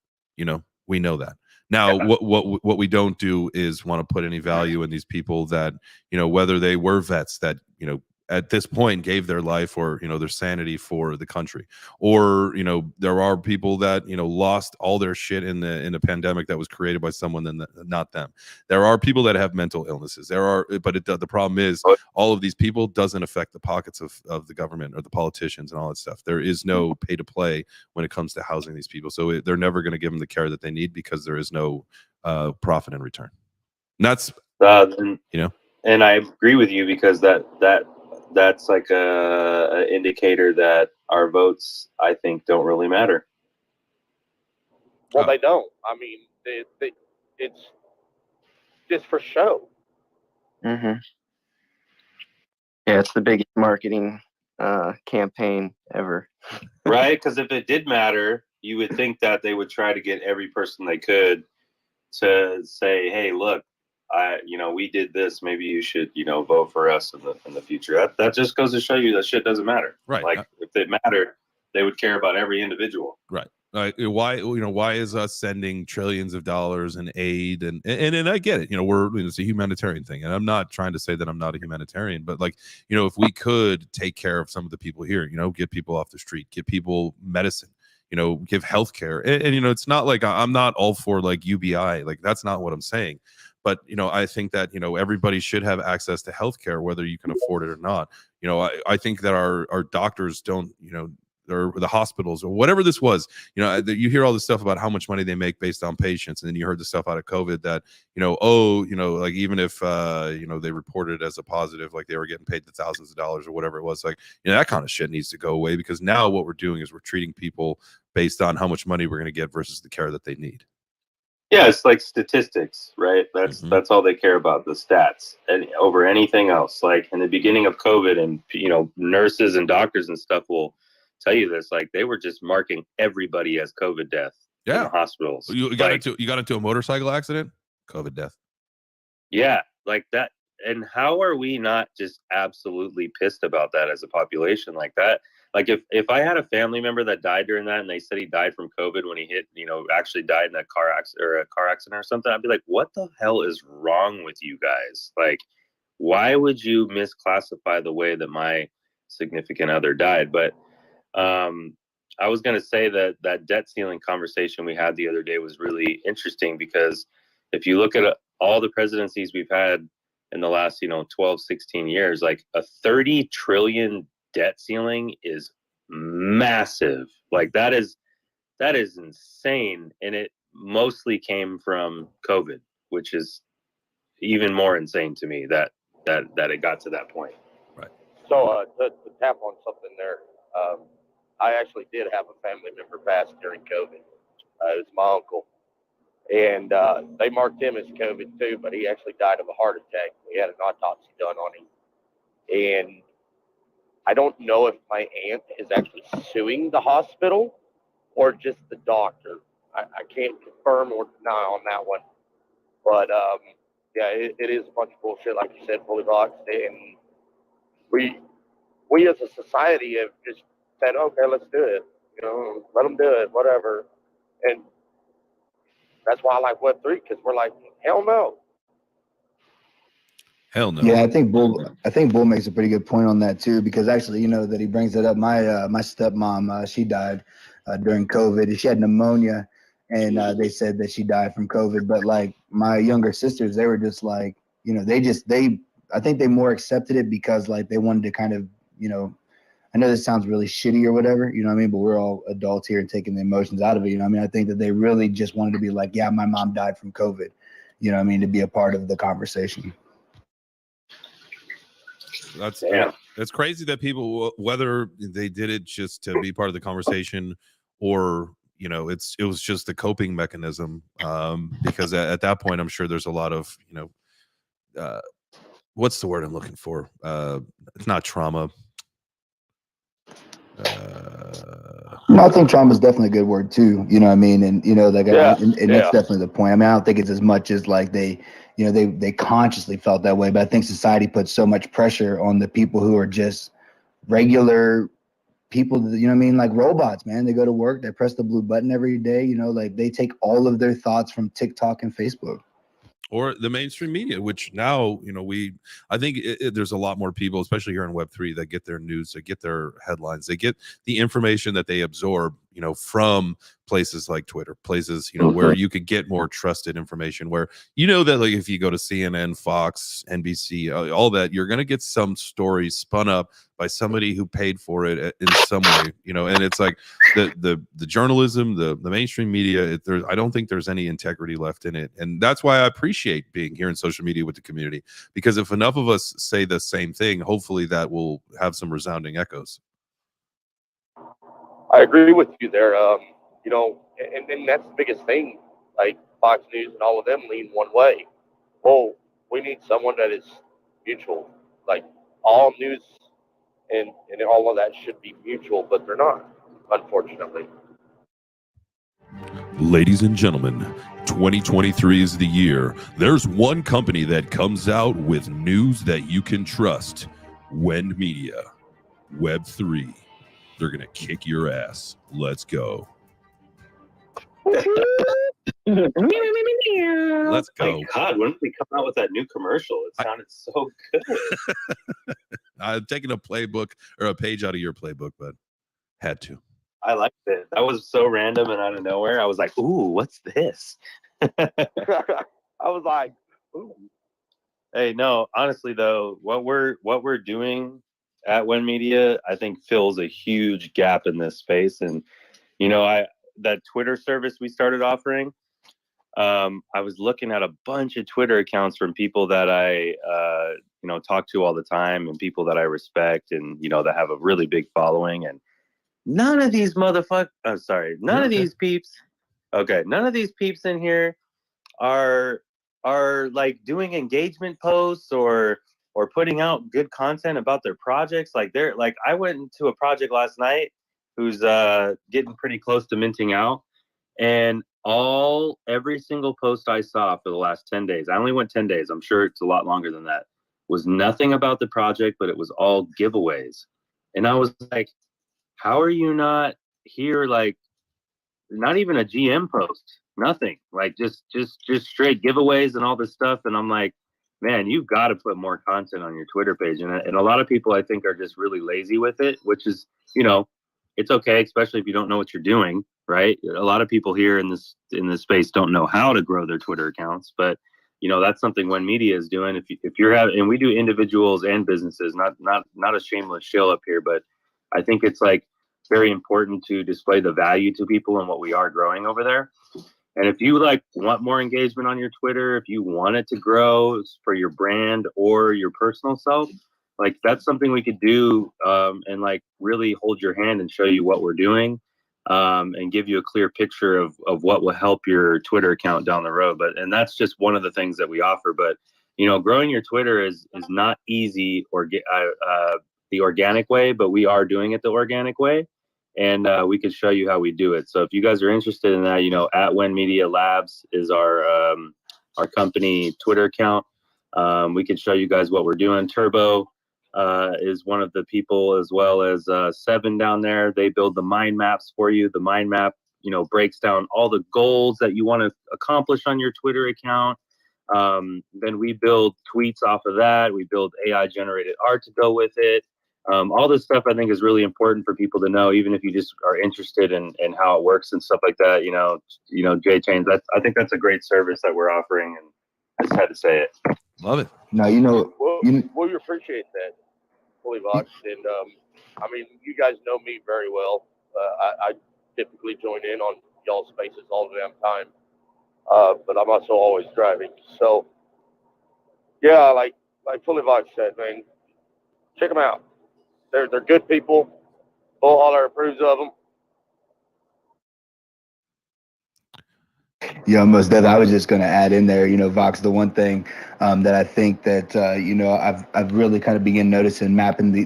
We know that. Now, what we don't do is want to put any value in these people that, whether they were vets that, at this point gave their life or their sanity for the country, or there are people that lost all their shit in the pandemic that was created by someone and not them. There are people that have mental illnesses. But the problem is all of these people doesn't affect the pockets of the government or the politicians and all that stuff. There is no pay to play when it comes to housing these people, so they're never going to give them the care that they need because there is no profit in return. And that's and I agree with you, because that's like a indicator that our votes, I think, don't really matter. Well, they don't. I mean, it's just for show. Mm-hmm. Yeah, it's the biggest marketing campaign ever. Right? Because if it did matter, you would think that they would try to get every person they could to say, hey, look, we did this. Maybe you should, vote for us in the future. That just goes to show you that shit doesn't matter. Right. Like, if it mattered, they would care about every individual. Right. Why is us sending trillions of dollars in aid and I get it. It's a humanitarian thing, and I'm not trying to say that I'm not a humanitarian, but if we could take care of some of the people here, get people off the street, get people medicine, give healthcare, and it's not like I'm not all for like UBI, like that's not what I'm saying. But, I think that, everybody should have access to healthcare, whether you can afford it or not. I think that our doctors don't, or the hospitals or whatever this was, you hear all this stuff about how much money they make based on patients. And then you heard the stuff out of COVID that, like even if, they reported it as a positive, like they were getting paid the thousands of dollars or whatever it was, like, that kind of shit needs to go away, because now what we're doing is we're treating people based on how much money we're going to get versus the care that they need. Yeah, it's like statistics, right? That's all they care about, the stats, and over anything else. Like, in the beginning of COVID, and nurses and doctors and stuff will tell you this, like, they were just marking everybody as COVID death in the hospitals. You got into a motorcycle accident, COVID death. Yeah, like that. And how are we not just absolutely pissed about that as a population? Like that, like if I had a family member that died during that and they said he died from COVID when he hit, actually died in a car accident or something, I'd be like, what the hell is wrong with you guys? Like, why would you misclassify the way that my significant other died? But I was going to say that debt ceiling conversation we had the other day was really interesting, because if you look at all the presidencies we've had in the last, 12, 16 years. Like a 30 trillion debt ceiling is massive. Like that is insane. And it mostly came from COVID, which is even more insane to me that it got to that point. So to tap on something there, I actually did have a family member pass during COVID. It was my uncle. And they marked him as COVID too, but he actually died of a heart attack. We had an autopsy done on him. And I don't know if my aunt is actually suing the hospital or just the doctor. I can't confirm or deny on that one. But yeah, it is a bunch of bullshit, like you said, fully boxed. And we as a society have just said, okay, let's do it. Let them do it, whatever. And that's why I like Web3, because we're like, hell no. Hell no. Yeah, I think Bull makes a pretty good point on that too, because actually, that he brings it up. My stepmom, she died during COVID. She had pneumonia, and they said that she died from COVID. But like my younger sisters, they were just like, I think they more accepted it because like they wanted to kind of, I know this sounds really shitty or whatever, you know what I mean? But we're all adults here and taking the emotions out of it. You know what I mean? I think that they really just wanted to be like, yeah, my mom died from COVID, you know what I mean? To be a part of the conversation. It's crazy that people, whether they did it just to be part of the conversation or, it was just the coping mechanism. Because at that point, I'm sure there's a lot of, what's the word I'm looking for? It's not trauma. No, I think trauma is definitely a good word too. You know what I mean? And that's definitely the point. I mean, I don't think it's as much as like they consciously felt that way, but I think society puts so much pressure on the people who are just regular people, you know what I mean? Like robots, man. They go to work, they press the blue button every day, like they take all of their thoughts from TikTok and Facebook. Or the mainstream media, which now, I think there's a lot more people, especially here in Web3, that get their news, that get their headlines, they get the information that they absorb, from places like Twitter, places, where you could get more trusted information, where, that like if you go to CNN, Fox, NBC, all that, you're going to get some story spun up by somebody who paid for it in some way, and it's like the journalism, the mainstream media, I don't think there's any integrity left in it. And that's why I appreciate being here in social media with the community, because if enough of us say the same thing, hopefully that will have some resounding echoes. I agree with you there. And that's the biggest thing. Like Fox News and all of them lean one way. Well, we need someone that is mutual. Like all news and all of that should be mutual, but they're not, unfortunately. Ladies and gentlemen, 2023 is the year. There's one company that comes out with news that you can trust. Wend Media. Web3. They're going to kick your ass. Let's go. Let's go. My God, when did we come out with that new commercial? It sounded so good. I'm taking a playbook or a page out of your playbook, but had to. I liked it. That was so random and out of nowhere. I was like, ooh, what's this? I was like, ooh. Hey, no, honestly though, what we're doing at Wend Media, I think fills a huge gap in this space. And that Twitter service we started offering, I was looking at a bunch of Twitter accounts from people that I talk to all the time, and people that I respect, and that have a really big following. And none of these none of these peeps in here are like doing engagement posts or putting out good content about their projects. Like I went to a project last night who's getting pretty close to minting out, and every single post I saw for the last 10 days, I only went 10 days, I'm sure it's a lot longer than that, was nothing about the project, but it was all giveaways. And I was like, how are you not here? Like, not even a GM post, nothing, like just straight giveaways and all this stuff. And I'm like, man, you've got to put more content on your Twitter page. And a lot of people, I think, are just really lazy with it, which is, it's okay, especially if you don't know what you're doing, right? A lot of people here in this space don't know how to grow their Twitter accounts, but that's something When Media is doing. If you're having, and we do individuals and businesses, not a shameless shill up here, but I think it's like very important to display the value to people and what we are growing over there. And if you like want more engagement on your Twitter, if you want it to grow for your brand or your personal self, like that's something we could do, and like really hold your hand and show you what we're doing, and give you a clear picture of what will help your Twitter account down the road. And that's just one of the things that we offer. But growing your Twitter is not easy or the organic way, but we are doing it the organic way. And we could show you how we do it. So if you guys are interested in that, at When Media Labs is our company Twitter account. We could show you guys what we're doing. Turbo is one of the people, as well as Seven down there. They build the mind maps for you. The mind map, breaks down all the goals that you want to accomplish on your Twitter account. Then we build tweets off of that. We build AI generated art to go with it. All this stuff I think is really important for people to know, even if you just are interested in how it works and stuff like that. J-Chains, I think that's a great service that we're offering, and I just had to say it. Love it. No, we appreciate that, fully Vox. And I mean, you guys know me very well. I typically join in on y'all spaces all the damn time, but I'm also always driving. So yeah, like fully Vox said, man, check them out. They're good people. Bull Holler approves of them. Yeah, most definitely. I was just going to add in there, Vox, the one thing that I think that, I've really kind of begun noticing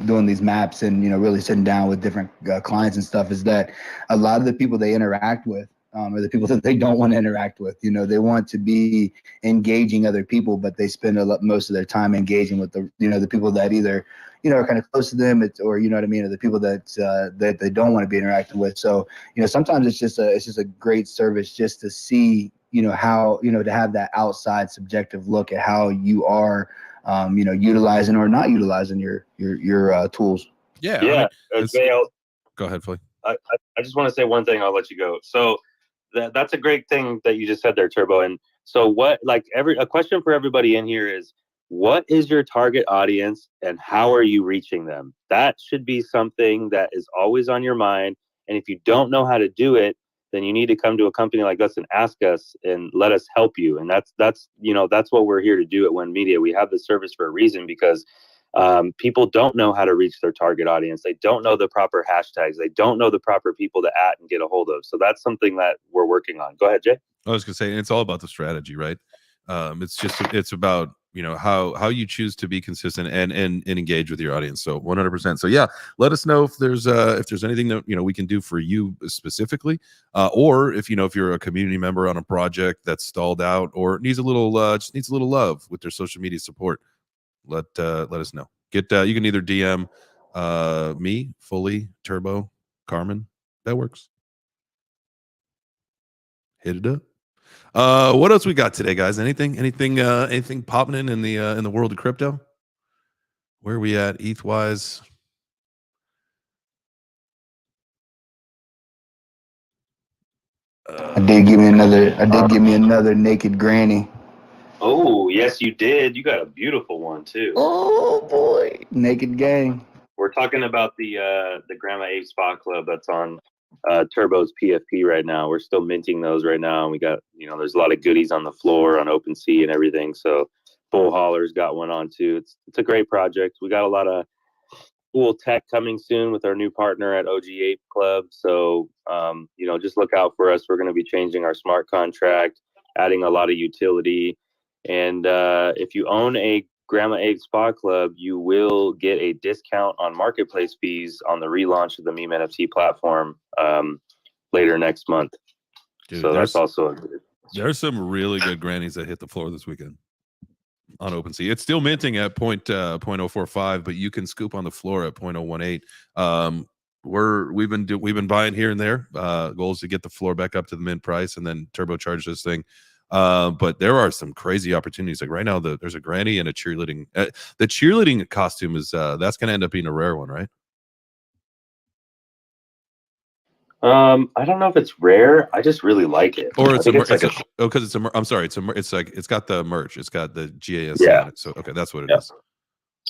doing these maps and, really sitting down with different clients and stuff is that a lot of the people they interact with are the people that they don't want to interact with. They want to be engaging other people, but they spend most of their time engaging with the people that either, are kind of close to them, or or the people that they don't want to be interacting with. So sometimes it's just a great service just to see how to have that outside subjective look at how you are utilizing or not utilizing your tools. Yeah. Go ahead, Philly. I just want to say one thing. I'll let you go. So that's a great thing that you just said there, Turbo. And so a question for everybody in here is, what is your target audience and how are you reaching them? That should be something that is always on your mind. And if you don't know how to do it, then you need to come to a company like us and ask us and let us help you. And that's what we're here to do at When Media. We have this service for a reason, because people don't know how to reach their target audience. They don't know the proper hashtags. They don't know the proper people to at and get a hold of. So that's something that we're working on. Go ahead, Jay. I was going to say, it's all about the strategy, right? It's about how you choose to be consistent and engage with your audience. So 100%. So yeah, let us know if there's anything that we can do for you specifically, or if you're a community member on a project that's stalled out or needs a little love with their social media support. Let us know. You can either DM me, Fully, Turbo, Carmen. That works. Hit it up. What else we got today, guys? Anything popping in the world of crypto? Where are we at ETH wise? I did give me another naked granny. Oh, yes, you did. You got a beautiful one too. Oh boy, naked gang. We're talking about the Grandma Ape Spa Club that's on Turbo's PFP right now. We're still minting those right now, and we got there's a lot of goodies on the floor on OpenSea and everything. So Bull Holler's got one on too. It's a great project. We got a lot of cool tech coming soon with our new partner at OG Ape Club. So just look out for us. We're going to be changing our smart contract, adding a lot of utility. And if you own a Grandma Ape Spa Club, you will get a discount on marketplace fees on the relaunch of the Meme NFT platform later next month. Dude, so that's also there's some really good grannies that hit the floor this weekend on OpenSea. It's still minting at 0.045, but you can scoop on the floor at 0.018. We've been buying here and there. Goals to get the floor back up to the mint price and then turbocharge this thing. But there are some crazy opportunities. Like right now, there's a granny and a cheerleading. The cheerleading costume is that's going to end up being a rare one, right? I don't know if it's rare. I just really like it. Or I it's think it's like because it's a. I'm sorry, it's like it's got the merch. It's got the GASC Yeah. on it. So okay, that's what it Yeah. is.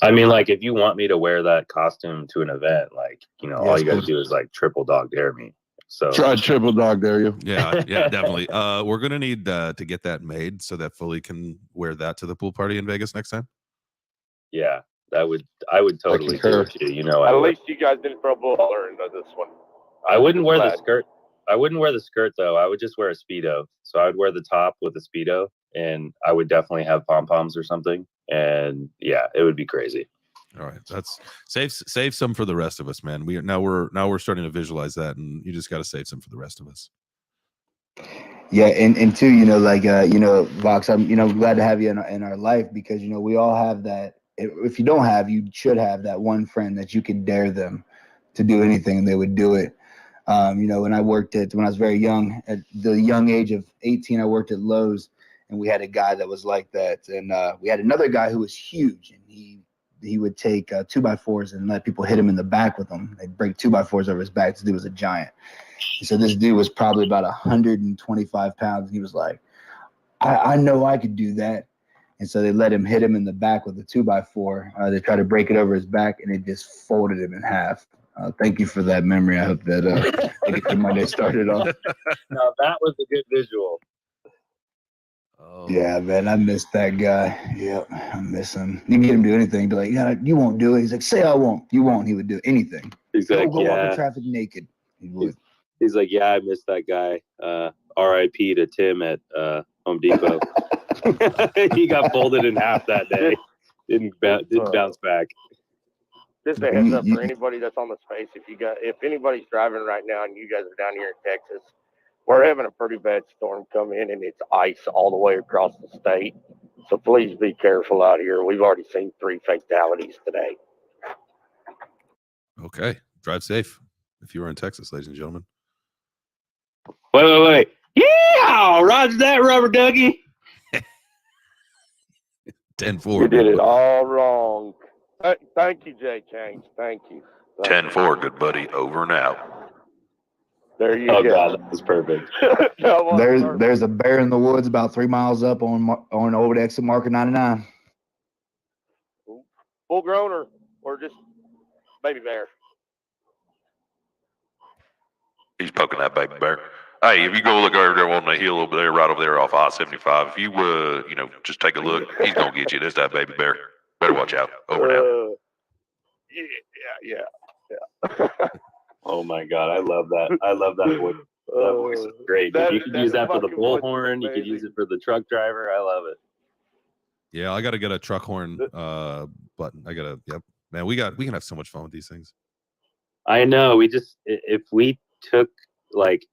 I mean, like, if you want me to wear that costume to an event, like, you know, all you got to do is like triple dog dare me. So Try triple dog dare you. Yeah, yeah, definitely. We're gonna need to get that made so that Fully can wear that to the pool party in Vegas next time. yeah, I would totally do concur. it too. You know, I At would. least you guys didn't throw buller into this one. I wouldn't wear the glad. skirt. I wouldn't wear the skirt though. I would just wear a Speedo. So I would wear the top with a Speedo, and I would definitely have pom poms or something. And yeah, it would be crazy. All right, that's save some for the rest of us, man. We're starting to visualize that, and you just got to save some for the rest of us. Yeah, and two, you know, like Vox, I'm glad to have you in our life, because we all have that. If you don't have, you should have that one friend that you could dare them to do anything and they would do it. When I was very young, at the young age of 18, I worked at Lowe's, and we had a guy that was like that, and we had another guy who was huge, and he would take 2x4s and let people hit him in the back with them. They'd break 2x4s over his back. This dude was a giant. And so this dude was probably about 125 pounds. And he was like, I know I could do that. And so they let him hit him in the back with a 2x4. They tried to break it over his back, and it just folded him in half. Thank you for that memory. I hope that I get your Monday started off. No, that was a good visual. Oh. Yeah, man, I miss that guy. Yep, I miss him. You get him to do anything, be like, yeah, you won't do it. He's like, say I won't. You won't. He would do anything. He's like, Go walk in yeah. traffic naked. He would. He's like, yeah, I miss that guy. R.I.P. to Tim at Home Depot. He got folded in half that day. Didn't bounce back. Just a heads up for anybody that's on the space. If anybody's driving right now and you guys are down here in Texas, we're having a pretty bad storm come in, and it's ice all the way across the state. So please be careful out here. We've already seen 3 fatalities today. Okay, drive safe if you are in Texas, ladies and gentlemen. Wait. Yeah, roger that, rubber ducky. 10-4. You did it all wrong. Thank you, Jay Change. Thank you. 10-4, good buddy. Over and out. There you Oh go. God, that was perfect. There's a bear in the woods about 3 miles up on old exit marker 99. Full grown or just baby bear? He's poking that baby bear. Hey, if you go look over there on the hill over there, right over there off I-75, if you just take a look, he's gonna get you. That's that baby bear. Better watch out. Over and out. Yeah. Oh my God, I love that. I love that voice. That voice is great. You could use that for the bullhorn. You could use it for the truck driver. I love it. Yeah, I gotta get a truck horn button. Yep. Man, we can have so much fun with these things. I know. If we took like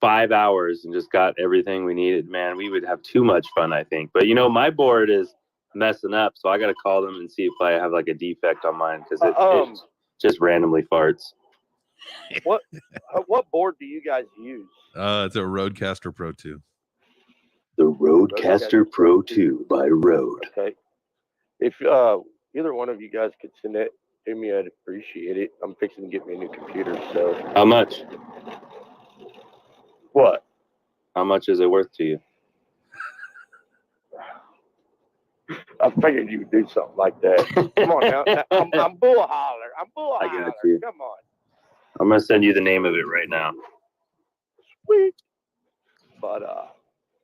5 hours and just got everything we needed, man, we would have too much fun, I think. But my board is messing up, so I got to call them and see if I have like a defect on mine, because it just randomly farts. What board do you guys use? It's a Rodecaster Pro 2. The Rodecaster Pro 2 by Rode. Okay. If either one of you guys could send it to me, I'd appreciate it. I'm fixing to get me a new computer, so. How much? What? How much is it worth to you? I figured you would do something like that. Come on now. I'm bull holler. I got you. Come on. I'm gonna send you the name of it right now. Sweet. But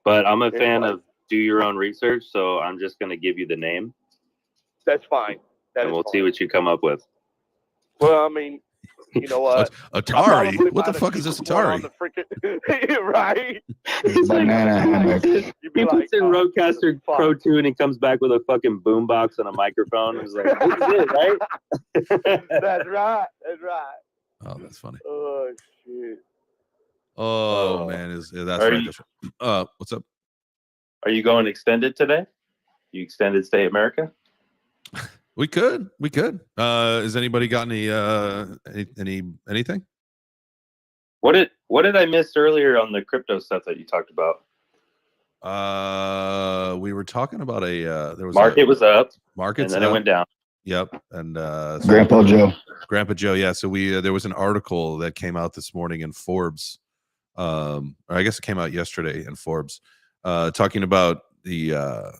I'm a fan of do your own research, so I'm just gonna give you the name. That's fine. And we'll see what you come up with. Well, I mean, you know what? Atari? What the fuck is this Atari? Right? Banana. He puts in Rodecaster Pro 2 and he comes back with a fucking boombox and a microphone. He's like, this is it, right? That's right. That's right. Oh, that's funny. Oh, shit. Oh, man. That's right. What's up? Are you going extended today? You extended stay America? We could. Has anybody got anything? What did I miss earlier on the crypto stuff that you talked about? We were talking about there was market was up, markets, and then it went down. Yep. And so Grandpa Joe. Grandpa Joe. Yeah. So we there was an article that came out this morning in Forbes. Or I guess it came out yesterday in Forbes, talking about the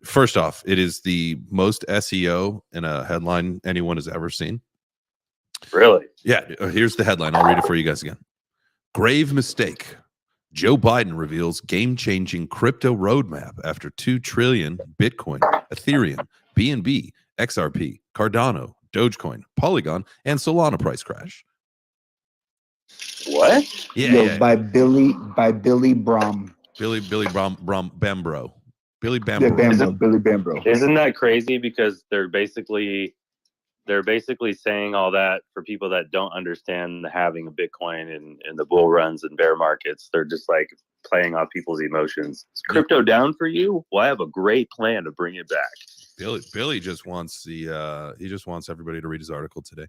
first off, it is the most SEO in a headline anyone has ever seen. Really? Yeah. Here's the headline. I'll read it for you guys again. Grave mistake. Joe Biden reveals game-changing crypto roadmap after 2 trillion Bitcoin, Ethereum, BNB, XRP, Cardano, Dogecoin, Polygon, and Solana price crash. What? Yeah, Yo, yeah. by Billy Brom. Billy Bambro. Billy Yeah, Bambro. Bambro. Billy Bambro. Isn't that crazy? Because they're basically saying all that for people that don't understand the halving of Bitcoin and the bull runs and bear markets. They're just like playing off people's emotions. Is crypto down for you? Well, I have a great plan to bring it back. Billy just wants he just wants everybody to read his article today.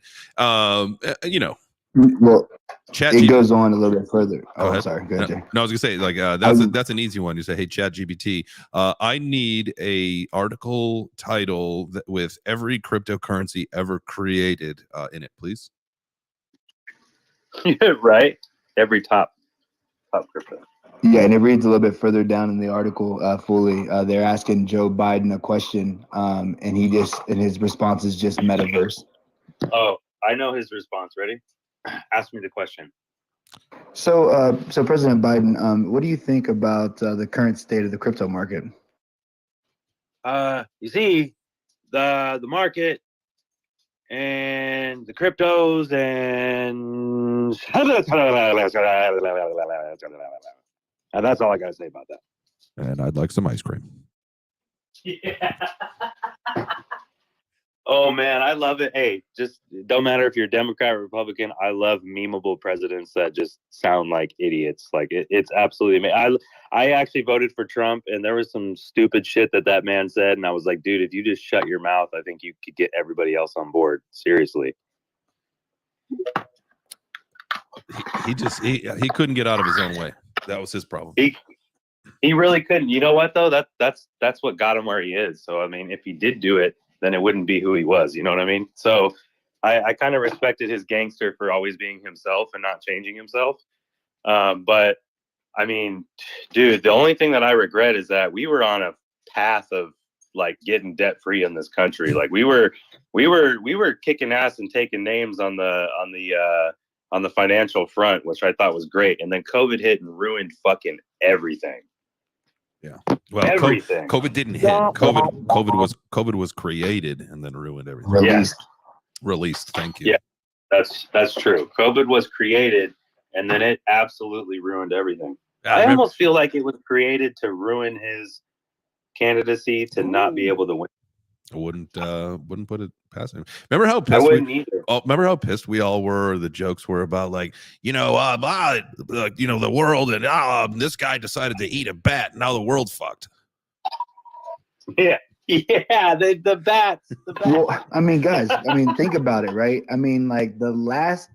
Well, Chat it goes on a little bit further. Go Oh, ahead. sorry. Go ahead, Jay. No, I was gonna say like that's an easy one. You say, hey, Chat GPT, I need a article title with every cryptocurrency ever created in it, please. Right? Every top crypto. Yeah, and it reads a little bit further down in the article fully. They're asking Joe Biden a question, and his response is just metaverse. Oh, I know his response. Ready? Ask me the question. So President Biden, what do you think about the current state of the crypto market? You see, the market and the cryptos and that's all I gotta say about that. And I'd like some ice cream. Yeah. Oh man, I love it. Hey, just don't matter if you're Democrat or Republican. I love memeable presidents that just sound like idiots. Like it's absolutely amazing. I actually voted for Trump, and there was some stupid shit that man said, and I was like, dude, if you just shut your mouth, I think you could get everybody else on board. Seriously. He couldn't get out of his own way. That was his problem. He really couldn't. You know what though? That's what got him where he is. So I mean, if he did do it, then it wouldn't be who he was. You know what I mean? So I kind of respected his gangster for always being himself and not changing himself. But I mean, dude, the only thing that I regret is that we were on a path of like getting debt free in this country. Like we were kicking ass and taking names on the financial front, which I thought was great. And then COVID hit and ruined fucking everything. Yeah. Well, everything. COVID didn't hit. COVID was created and then ruined everything. Released. Thank you. Yeah, that's true. COVID was created and then it absolutely ruined everything. I almost feel like it was created to ruin his candidacy to not be able to win. I wouldn't put it past him. Remember how pissed I wouldn't either. Remember how pissed we all were? The jokes were about like, the world and this guy decided to eat a bat. Now the world's fucked. Yeah. Yeah, the bats. Well, I mean, guys, think about it, right? I mean, like the last,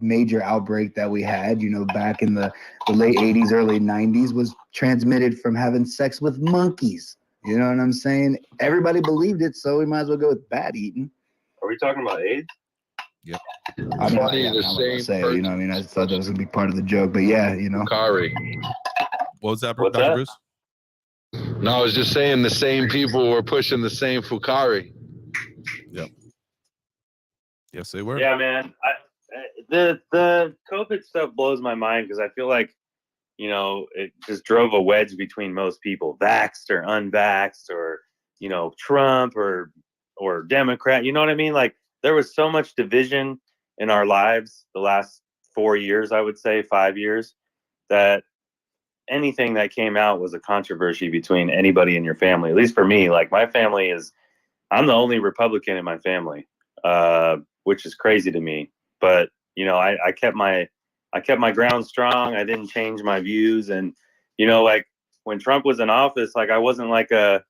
major outbreak that we had, back in the late 80s, early 90s was transmitted from having sex with monkeys. You know what I'm saying? Everybody believed it, so we might as well go with bat eating. Are we talking about AIDS? Yep. I'm not gonna say, you know what I mean? I thought that was gonna be part of the joke, but yeah, Kari. What was that, What's Dr. that? Bruce? No, I was just saying the same people were pushing the same Fukari. Yep. Yes, they were. Yeah, man. The COVID stuff blows my mind because I feel like, it just drove a wedge between most people, vaxxed or unvaxxed, or, Trump or Democrat. You know what I mean? Like there was so much division in our lives the last 4 years, I would say 5 years, that anything that came out was a controversy between anybody in your family. At least for me, like my family I'm the only Republican in my family, which is crazy to me. But, I kept my ground strong. I didn't change my views. And, like when Trump was in office, like I wasn't like a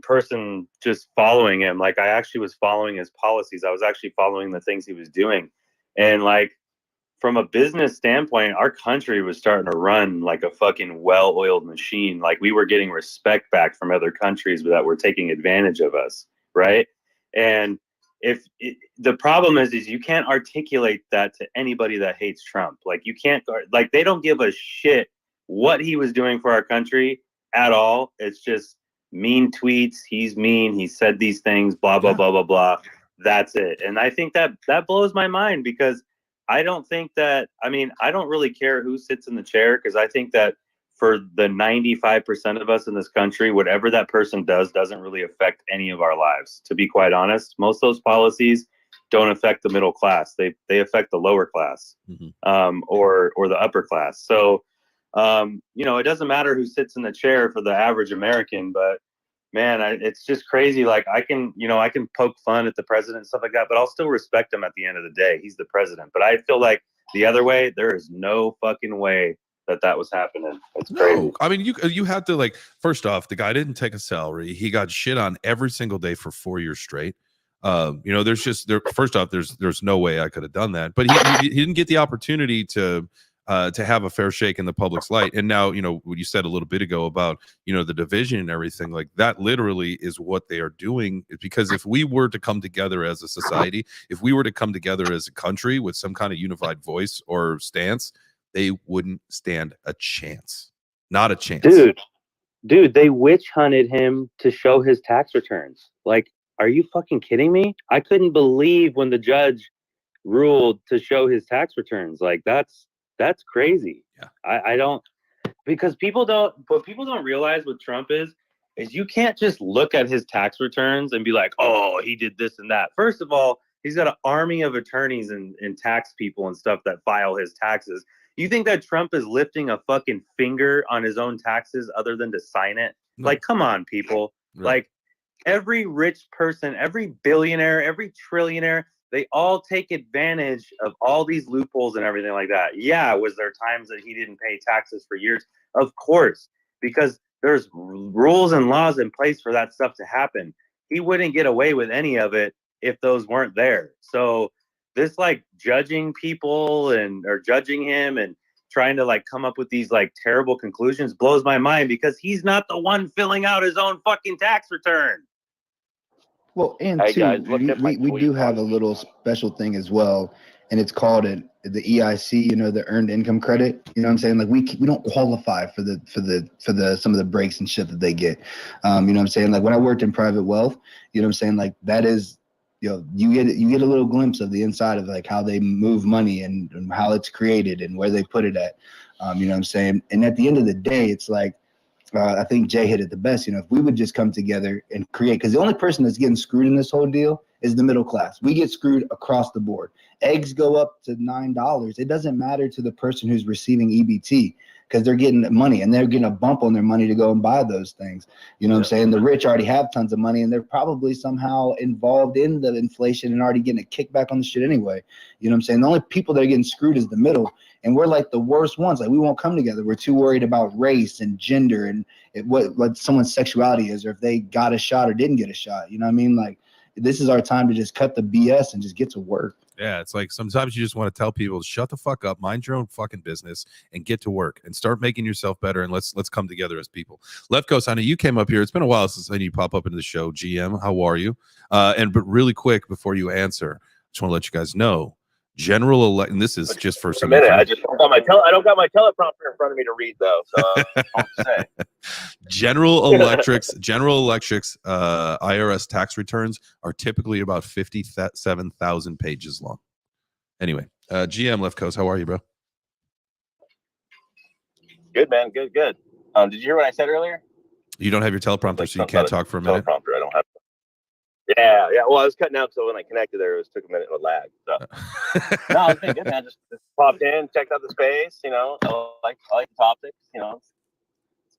person just following him. Like I actually was following his policies. I was actually following the things he was doing. And like, from a business standpoint, our country was starting to run like a fucking well-oiled machine. Like we were getting respect back from other countries that were taking advantage of us, right? And the problem is you can't articulate that to anybody that hates Trump. Like you can't, like they don't give a shit what he was doing for our country at all. It's just mean tweets. He's mean. He said these things, blah, blah, blah, blah, blah. That's it. And I think that blows my mind because I don't think that, I mean, I don't really care who sits in the chair because I think that for the 95% of us in this country, whatever that person does doesn't really affect any of our lives. To be quite honest, most of those policies don't affect the middle class. They affect the lower class, or the upper class. So, you know, it doesn't matter who sits in the chair for the average American, but man, it's just crazy. Like I can poke fun at the president and stuff like that, but I'll still respect him at the end of the day. He's the president. But I feel like the other way, there is no fucking way that was happening. It's crazy. No, I mean, you have to, like, first off, the guy didn't take a salary. He got shit on every single day for 4 years straight. You know, first off, there's no way I could have done that. But he didn't get the opportunity to have a fair shake in the public's light. And now, you know, what you said a little bit ago about, you know, the division and everything, like that literally is what they are doing. Because if we were to come together as a society, if we were to come together as a country with some kind of unified voice or stance, they wouldn't stand a chance. Not a chance. Dude, they witch hunted him to show his tax returns. Like, are you fucking kidding me? I couldn't believe when the judge ruled to show his tax returns. Like, that's crazy. Yeah. I don't, because people don't realize what Trump is you can't just look at his tax returns and be like, oh, he did this and that. First of all, he's got an army of attorneys and tax people and stuff that file his taxes. You think that Trump is lifting a fucking finger on his own taxes other than to sign it? No. Like, come on, people. Right. Like, every rich person, every billionaire, every trillionaire, they all take advantage of all these loopholes and everything like that. Yeah, was there times that he didn't pay taxes for years? Of course, because there's rules and laws in place for that stuff to happen. He wouldn't get away with any of it if those weren't there. So this, like, judging people or judging him and trying to, like, come up with these, like, terrible conclusions blows my mind because he's not the one filling out his own fucking tax return. Well, and hey too, guys, look at my we do have a little special thing as well, and it's called the EIC, you know, the earned income credit. You know what I'm saying? Like we don't qualify for the some of the breaks and shit that they get. You know what I'm saying? Like when I worked in private wealth, you know what I'm saying? Like that is, you know, you get a little glimpse of the inside of like how they move money and how it's created and where they put it at. You know what I'm saying? And at the end of the day, it's like, I think Jay hit it the best. You know, if we would just come together and create, because the only person that's getting screwed in this whole deal is the middle class. We get screwed across the board. Eggs go up to $9. It doesn't matter to the person who's receiving EBT because they're getting money and they're getting a bump on their money to go and buy those things. You know what I'm saying? The rich already have tons of money and they're probably somehow involved in the inflation and already getting a kickback on the shit anyway. You know what I'm saying? The only people that are getting screwed is the middle. And we're like the worst ones. Like we won't come together. We're too worried about race and gender and what someone's sexuality is, or if they got a shot or didn't get a shot. You know what I mean? Like this is our time to just cut the BS and just get to work. Yeah, it's like sometimes you just want to tell people to shut the fuck up, mind your own fucking business, and get to work and start making yourself better. And let's come together as people. Left Coast, I know you came up here. It's been a while since I seen you pop up into the show. GM, how are you? But really quick before you answer, I just want to let you guys know. And this is just for some minute. I don't got my teleprompter in front of me to read though. So I'll say. General Electric's IRS tax returns are typically about 57,000 pages long. Anyway, GM Left Coast, how are you, bro? Good, man. Good. Did you hear what I said earlier? You don't have your teleprompter, like, so you can't talk for a minute. Teleprompter, I don't have. Yeah. Well, I was cutting out, so when I connected there, it took a minute of lag. So. No, I was thinking, good, man. Just popped in, checked out the space. You know, I like the topics. You know, let's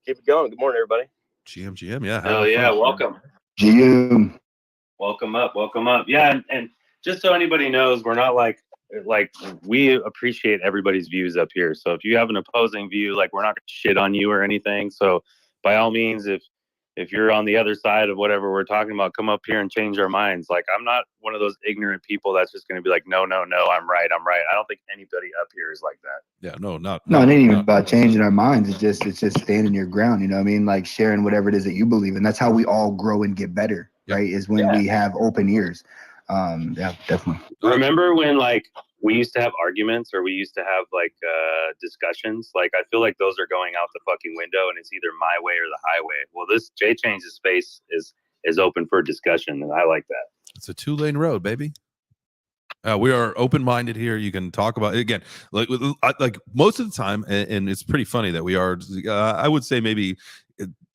keep it going. Good morning, everybody. GM, yeah. Oh yeah, welcome. GM. Welcome up. Yeah, and just so anybody knows, we're not like we appreciate everybody's views up here. So if you have an opposing view, like we're not gonna shit on you or anything. So by all means, if if you're on the other side of whatever we're talking about, come up here and change our minds. Like, I'm not one of those ignorant people that's just going to be like, no, I'm right. I don't think anybody up here is like that. Yeah, no, not. No, it ain't even about changing our minds. It's just standing your ground. You know what I mean? Like sharing whatever it is that you believe in. That's how we all grow and get better, right? Is when we have open ears. Yeah, definitely. Remember when like we used to have arguments or we used to have like discussions? Like, I feel like those are going out the fucking window, and it's either my way or the highway. Well, this Jay Change's space is open for discussion, and I like that. It's a 2-lane road, baby. We are open-minded here. You can talk about it again, like most of the time, and it's pretty funny that we are. I would say maybe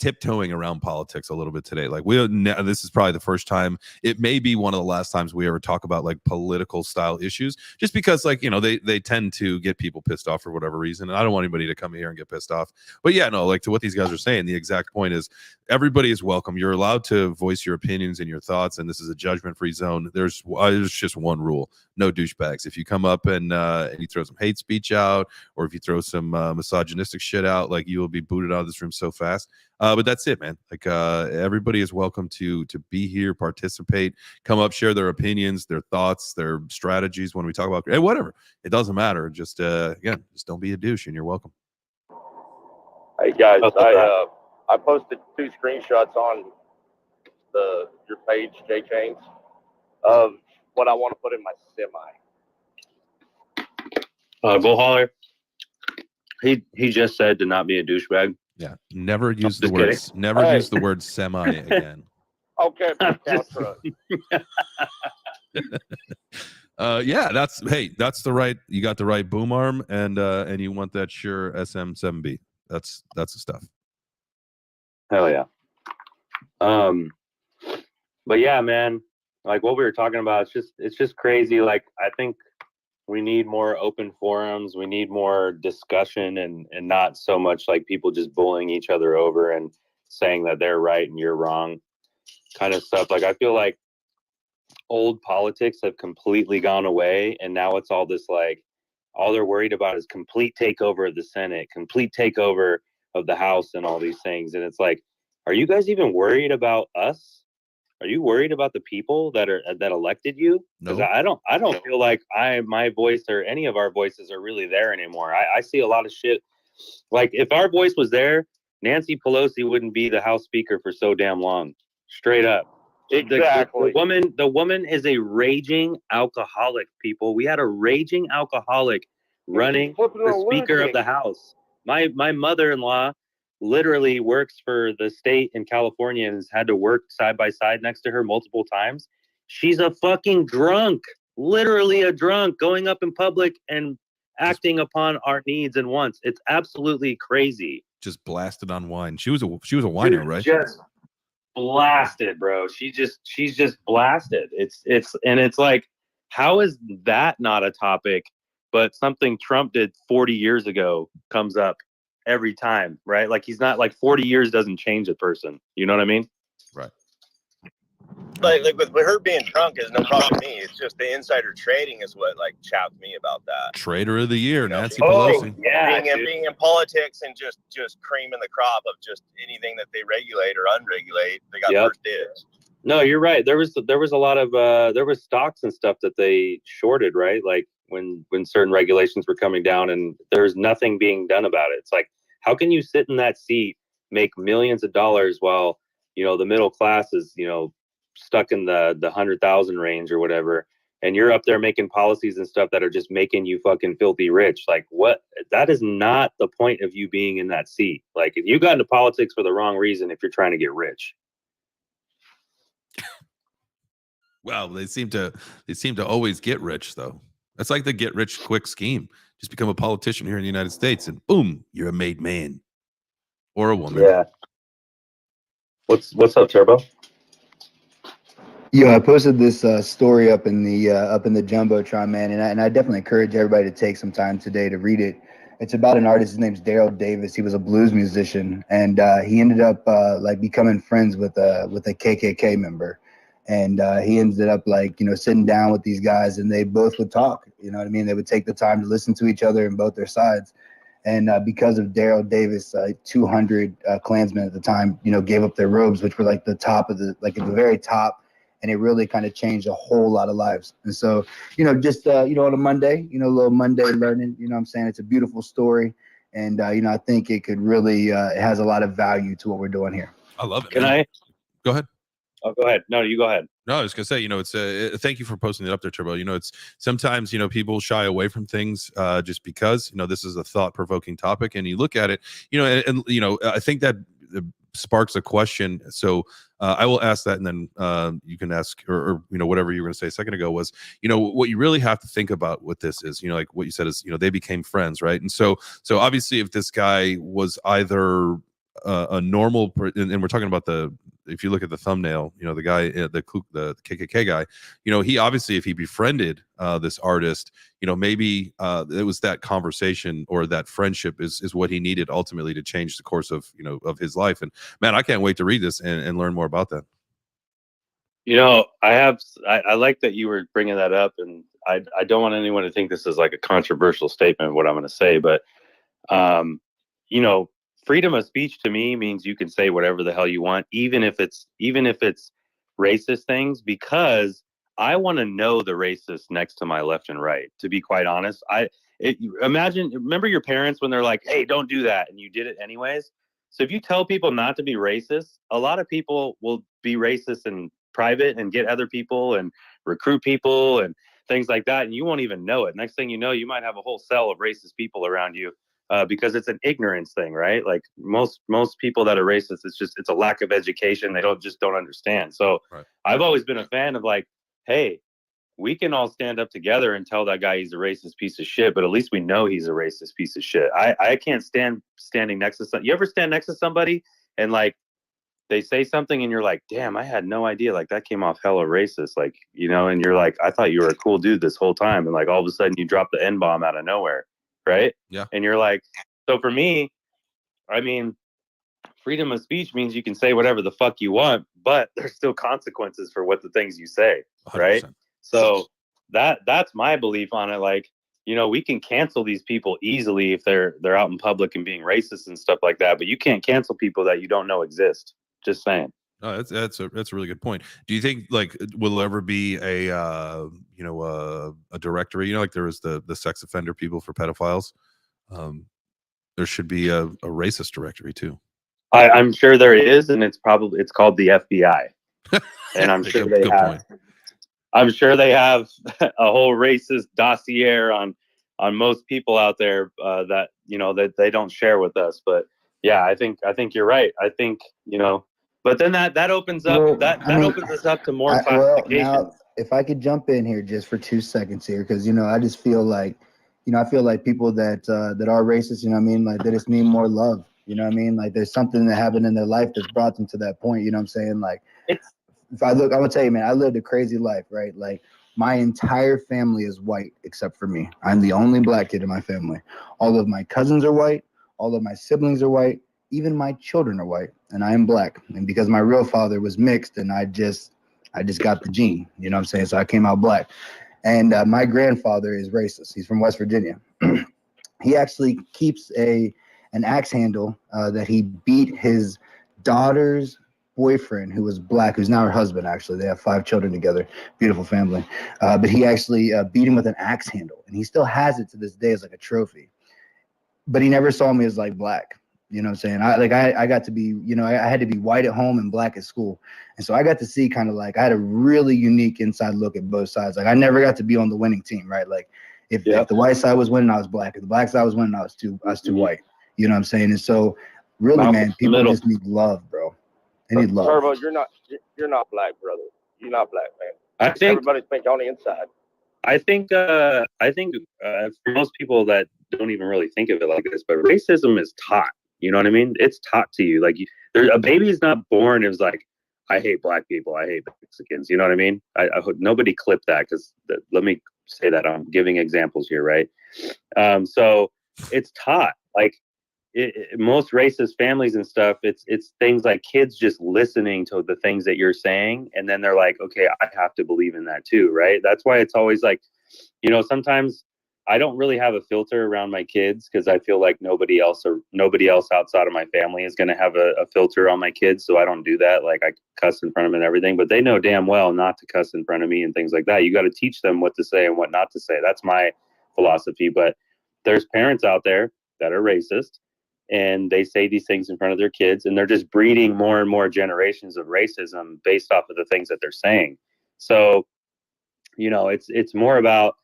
tiptoeing around politics a little bit today. Like this is probably the first time. It may be one of the last times we ever talk about like political style issues, just because like, you know, they tend to get people pissed off for whatever reason. And I don't want anybody to come here and get pissed off. But yeah, no, like to what these guys are saying, the exact point is everybody is welcome. You're allowed to voice your opinions and your thoughts, and this is a judgment-free zone. There's just one rule: no douchebags. If you come up and you throw some hate speech out, or if you throw some misogynistic shit out, like you will be booted out of this room so fast. But that's it, man. Like everybody is welcome to be here, participate, come up, share their opinions, their thoughts, their strategies when we talk about whatever. It doesn't matter. Just again, just don't be a douche, and you're welcome. Hey guys, I posted 2 screenshots on your page, Jay Chains, of what I want to put in my semi. Go holler. He just said to not be a douchebag. Yeah, never use the kidding. words. Never use the word semi again. Okay, yeah, that's the right. You got the right boom arm, and you want that Shure SM7B. That's the stuff. Hell yeah. But yeah, man, like what we were talking about, it's just crazy. Like, I think we need more open forums. We need more discussion and not so much like people just bullying each other over and saying that they're right and you're wrong kind of stuff. Like, I feel like old politics have completely gone away, and now it's all this like, all they're worried about is complete takeover of the Senate, complete takeover of the House and all these things. And it's like, are you guys even worried about us? Are you worried about the people that elected you? Because I don't feel like my voice or any of our voices are really there anymore. I see a lot of shit. Like, if our voice was there, Nancy Pelosi wouldn't be the House Speaker for so damn long. Straight up. Exactly. The woman is a raging alcoholic, people. We had a raging alcoholic running the Speaker of the House. My mother-in-law literally works for the state in California and has had to work side by side next to her multiple times. She's a fucking drunk, literally a drunk, going up in public and acting upon our needs and wants. It's absolutely crazy. Just blasted on wine. She was a whiner, right? Just blasted, bro. She's just blasted. It's like, how is that not a topic, but something Trump did 40 years ago comes up every time, right? Like, he's not like 40 years doesn't change a person. You know what I mean? Right. Like with her being drunk is no problem to me. It's just the insider trading is what like chapped me about that. Trader of the year, Nancy Pelosi. Yeah, being in politics and just creaming the crop of just anything that they regulate or unregulate, they got first dibs. No, you're right. There was a lot of there was stocks and stuff that they shorted, right? Like when certain regulations were coming down, and there's nothing being done about it. It's like, how can you sit in that seat, make millions of dollars while, you know, the middle class is, you know, stuck in the 100,000 range or whatever, and you're up there making policies and stuff that are just making you fucking filthy rich? Like, what? That is not the point of you being in that seat. Like, if you got into politics for the wrong reason, if you're trying to get rich. Well, they seem to always get rich, though. That's like the get rich quick scheme. Just become a politician here in the United States, and boom, you're a made man or a woman. Yeah. What's up, Turbo? Yeah, I posted this story up in the Jumbotron, man, and I definitely encourage everybody to take some time today to read it. It's about an artist. His name's Daryl Davis. He was a blues musician, and he ended up like becoming friends with a KKK member. And he ended up like, you know, sitting down with these guys, and they both would talk. You know what I mean? They would take the time to listen to each other and both their sides. And because of Daryl Davis, 200 Klansmen at the time, gave up their robes, which were like the top of the, like at the very top. And it really kind of changed a whole lot of lives. And so, just, on a Monday, a little Monday learning, what I'm saying? It's a beautiful story. And, I think it could really, it has a lot of value to what we're doing here. I love it. Can man. I? Go ahead. Oh, go ahead. No, you go ahead. No, I was gonna say, it's thank you for posting it up there, Turbo. It's sometimes people shy away from things just because this is a thought-provoking topic, and you look at it, and I think that sparks a question. So I will ask that, and then you can ask, or whatever you were gonna say a second ago was, what you really have to think about with this is, like what you said is, they became friends, right? And so obviously, if this guy was either a normal, and we're talking about if you look at the thumbnail, the guy, the KKK guy, he obviously, if he befriended this artist, maybe it was that conversation or that friendship is what he needed ultimately to change the course of of his life. And man, I can't wait to read this and learn more about that. I like that you were bringing that up, and I don't want anyone to think this is like a controversial statement of what I'm going to say, but freedom of speech to me means you can say whatever the hell you want, even if it's racist things, because I want to know the racist next to my left and right, to be quite honest. Remember your parents when they're like, hey, don't do that, and you did it anyways. So if you tell people not to be racist, a lot of people will be racist in private and get other people and recruit people and things like that, and you won't even know it. Next thing you know, you might have a whole cell of racist people around you. Because it's an ignorance thing, right? Like most people that are racist, it's a lack of education. They don't understand. So right. I've always been a fan of like, hey, we can all stand up together and tell that guy he's a racist piece of shit, but at least we know he's a racist piece of shit. I can't stand standing next to somebody. You ever stand next to somebody and like they say something and you're like, damn, I had no idea. Like that came off hella racist. Like, and you're like, I thought you were a cool dude this whole time. And like all of a sudden you drop the N-bomb out of nowhere. Right? Yeah. And you're like, so for me, I mean, freedom of speech means you can say whatever the fuck you want, but there's still consequences for what the things you say, 100%. Right? So that's my belief on it. Like, we can cancel these people easily if they're out in public and being racist and stuff like that, but you can't cancel people that you don't know exist. Just saying. Oh, that's a really good point. Do you think like will there ever be a directory? Like there was the sex offender people for pedophiles. There should be a racist directory too. I'm sure there is, and it's called the FBI. And I'm sure they have. Point. I'm sure they have a whole racist dossier on most people out there that that they don't share with us. But yeah, I think you're right. I think But then that opens up opens us up to more classification. Well, now, if I could jump in here just for 2 seconds here, because I just feel like I feel like people that are racist, like they just need more love. Like there's something that happened in their life that's brought them to that point. I'm saying? Like if I look, I'm gonna tell you, man, I lived a crazy life, right? Like my entire family is white except for me. I'm the only black kid in my family. All of my cousins are white. All of my siblings are white. Even my children are white, and I am black. And because my real father was mixed, and I just got the gene, what I'm saying? So I came out black. And my grandfather is racist. He's from West Virginia. He actually keeps an axe handle that he beat his daughter's boyfriend, who was black, who's now her husband, actually. They have 5 children together. Beautiful family. But he actually beat him with an axe handle, and he still has it to this day as like a trophy. But he never saw me as like black. What I'm saying? I got to be, I had to be white at home and black at school. And so I got to see kind of like, I had a really unique inside look at both sides. Like I never got to be on the winning team, right? Like if the white side was winning, I was black. If the black side was winning, I was too white. You know what I'm saying? And so really, man, people just need love, bro. They need love. Turbo, you're not black, brother. You're not black, man. I think everybody's pink on the inside. I think for most people that don't even really think of it like this, but racism is taught. You know what I mean? It's taught to you. Like a baby is not born. It was like, I hate black people. I hate Mexicans. You know what I mean? I hope nobody clip that because let me say that I'm giving examples here, right? So it's taught. Like most racist families and stuff, it's things like kids just listening to the things that you're saying, and then they're like, okay, I have to believe in that too, right? That's why it's always like, sometimes I don't really have a filter around my kids because I feel like nobody else outside of my family is going to have a filter on my kids. So I don't do that. Like I cuss in front of them and everything, but they know damn well not to cuss in front of me and things like that. You got to teach them what to say and what not to say. That's my philosophy. But there's parents out there that are racist and they say these things in front of their kids, and they're just breeding more and more generations of racism based off of the things that they're saying. So, you know, it's more about,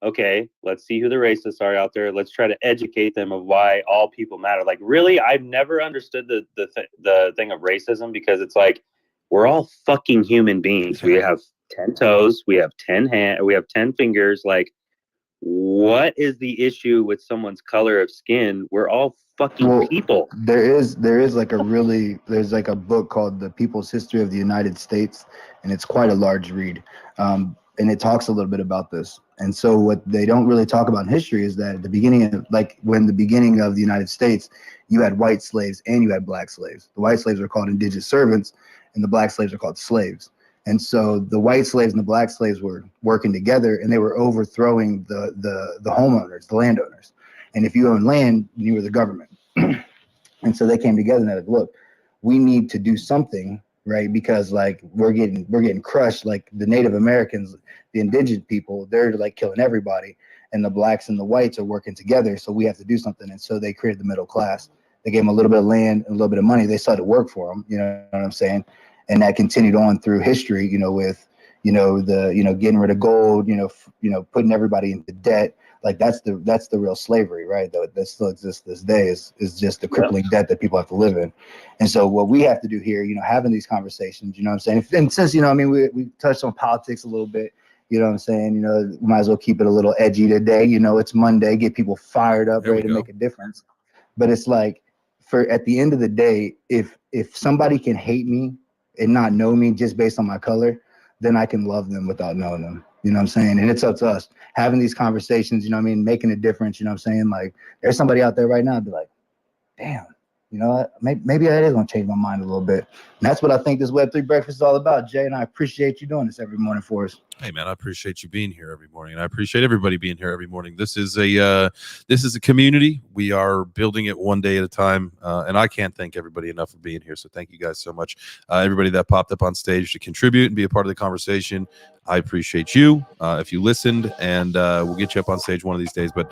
okay, let's see who the racists are out there. Let's try to educate them of why all people matter. Like, really, I've never understood the thing of racism, because it's like, we're all fucking human beings. We have 10 toes, we have 10 hands, we have 10 fingers. Like, what is the issue with someone's color of skin? We're all fucking people. There is like there's like a book called The People's History of the United States, and it's quite a large read. And it talks a little bit about this. And so what they don't really talk about in history is that at the beginning of, like, when the beginning of the United States, you had white slaves and you had black slaves. The white slaves are called indigent servants, and the black slaves are called slaves. And so the white slaves and the black slaves were working together, and they were overthrowing the homeowners, the landowners. And if you own land, you were the government. And so they came together and they're like, look, we need to do something, right? Because like we're getting crushed. Like the Native Americans, the indigenous people, they're like killing everybody, and the blacks and the whites are working together. So we have to do something. And so they created the middle class. They gave them a little bit of land and a little bit of money. They started to work for them. You know what I'm saying? And that continued on through history. You know, with getting rid of gold. Putting everybody into debt. Like that's the real slavery, right? That still exists this day is just the crippling debt that people have to live in. And so what we have to do here, having these conversations, you know what I'm saying? And since, we touched on politics a little bit, you know what I'm saying? We might as well keep it a little edgy today. It's Monday, get people fired up, ready to make a difference. But it's like, at the end of the day, if somebody can hate me and not know me just based on my color, then I can love them without knowing them. You know what I'm saying? And it's up to us having these conversations, you know what I mean? Making a difference, you know what I'm saying? Like, there's somebody out there right now be like, damn, you know what? Maybe that is going to change my mind a little bit. And that's what I think this Web3 Breakfast is all about, Jay. And I appreciate you doing this every morning for us. Hey man, I appreciate you being here every morning, and I appreciate everybody being here every morning. This is a community. We are building it one day at a time, and I can't thank everybody enough for being here. So thank you guys so much, everybody that popped up on stage to contribute and be a part of the conversation. I appreciate you. If you listened, and we'll get you up on stage one of these days. But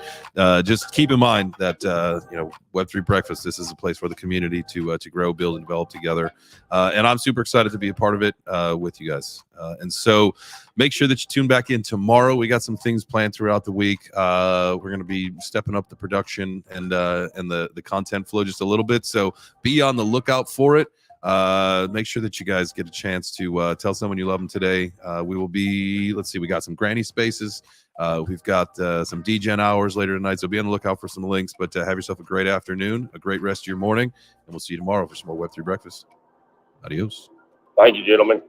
just keep in mind that Web3 Breakfast. This is a place for the community to grow, build, and develop together. And I'm super excited to be a part of it with you guys. And so make sure that you tune back in tomorrow. We got some things planned throughout the week. We're going to be stepping up the production and the content flow just a little bit. So be on the lookout for it. Make sure that you guys get a chance to tell someone you love them today. We will be, we got some granny spaces. We've got some DGen hours later tonight. So be on the lookout for some links. But have yourself a great afternoon, a great rest of your morning, and we'll see you tomorrow for some more Web3 Breakfast. Adios. Thank you, gentlemen.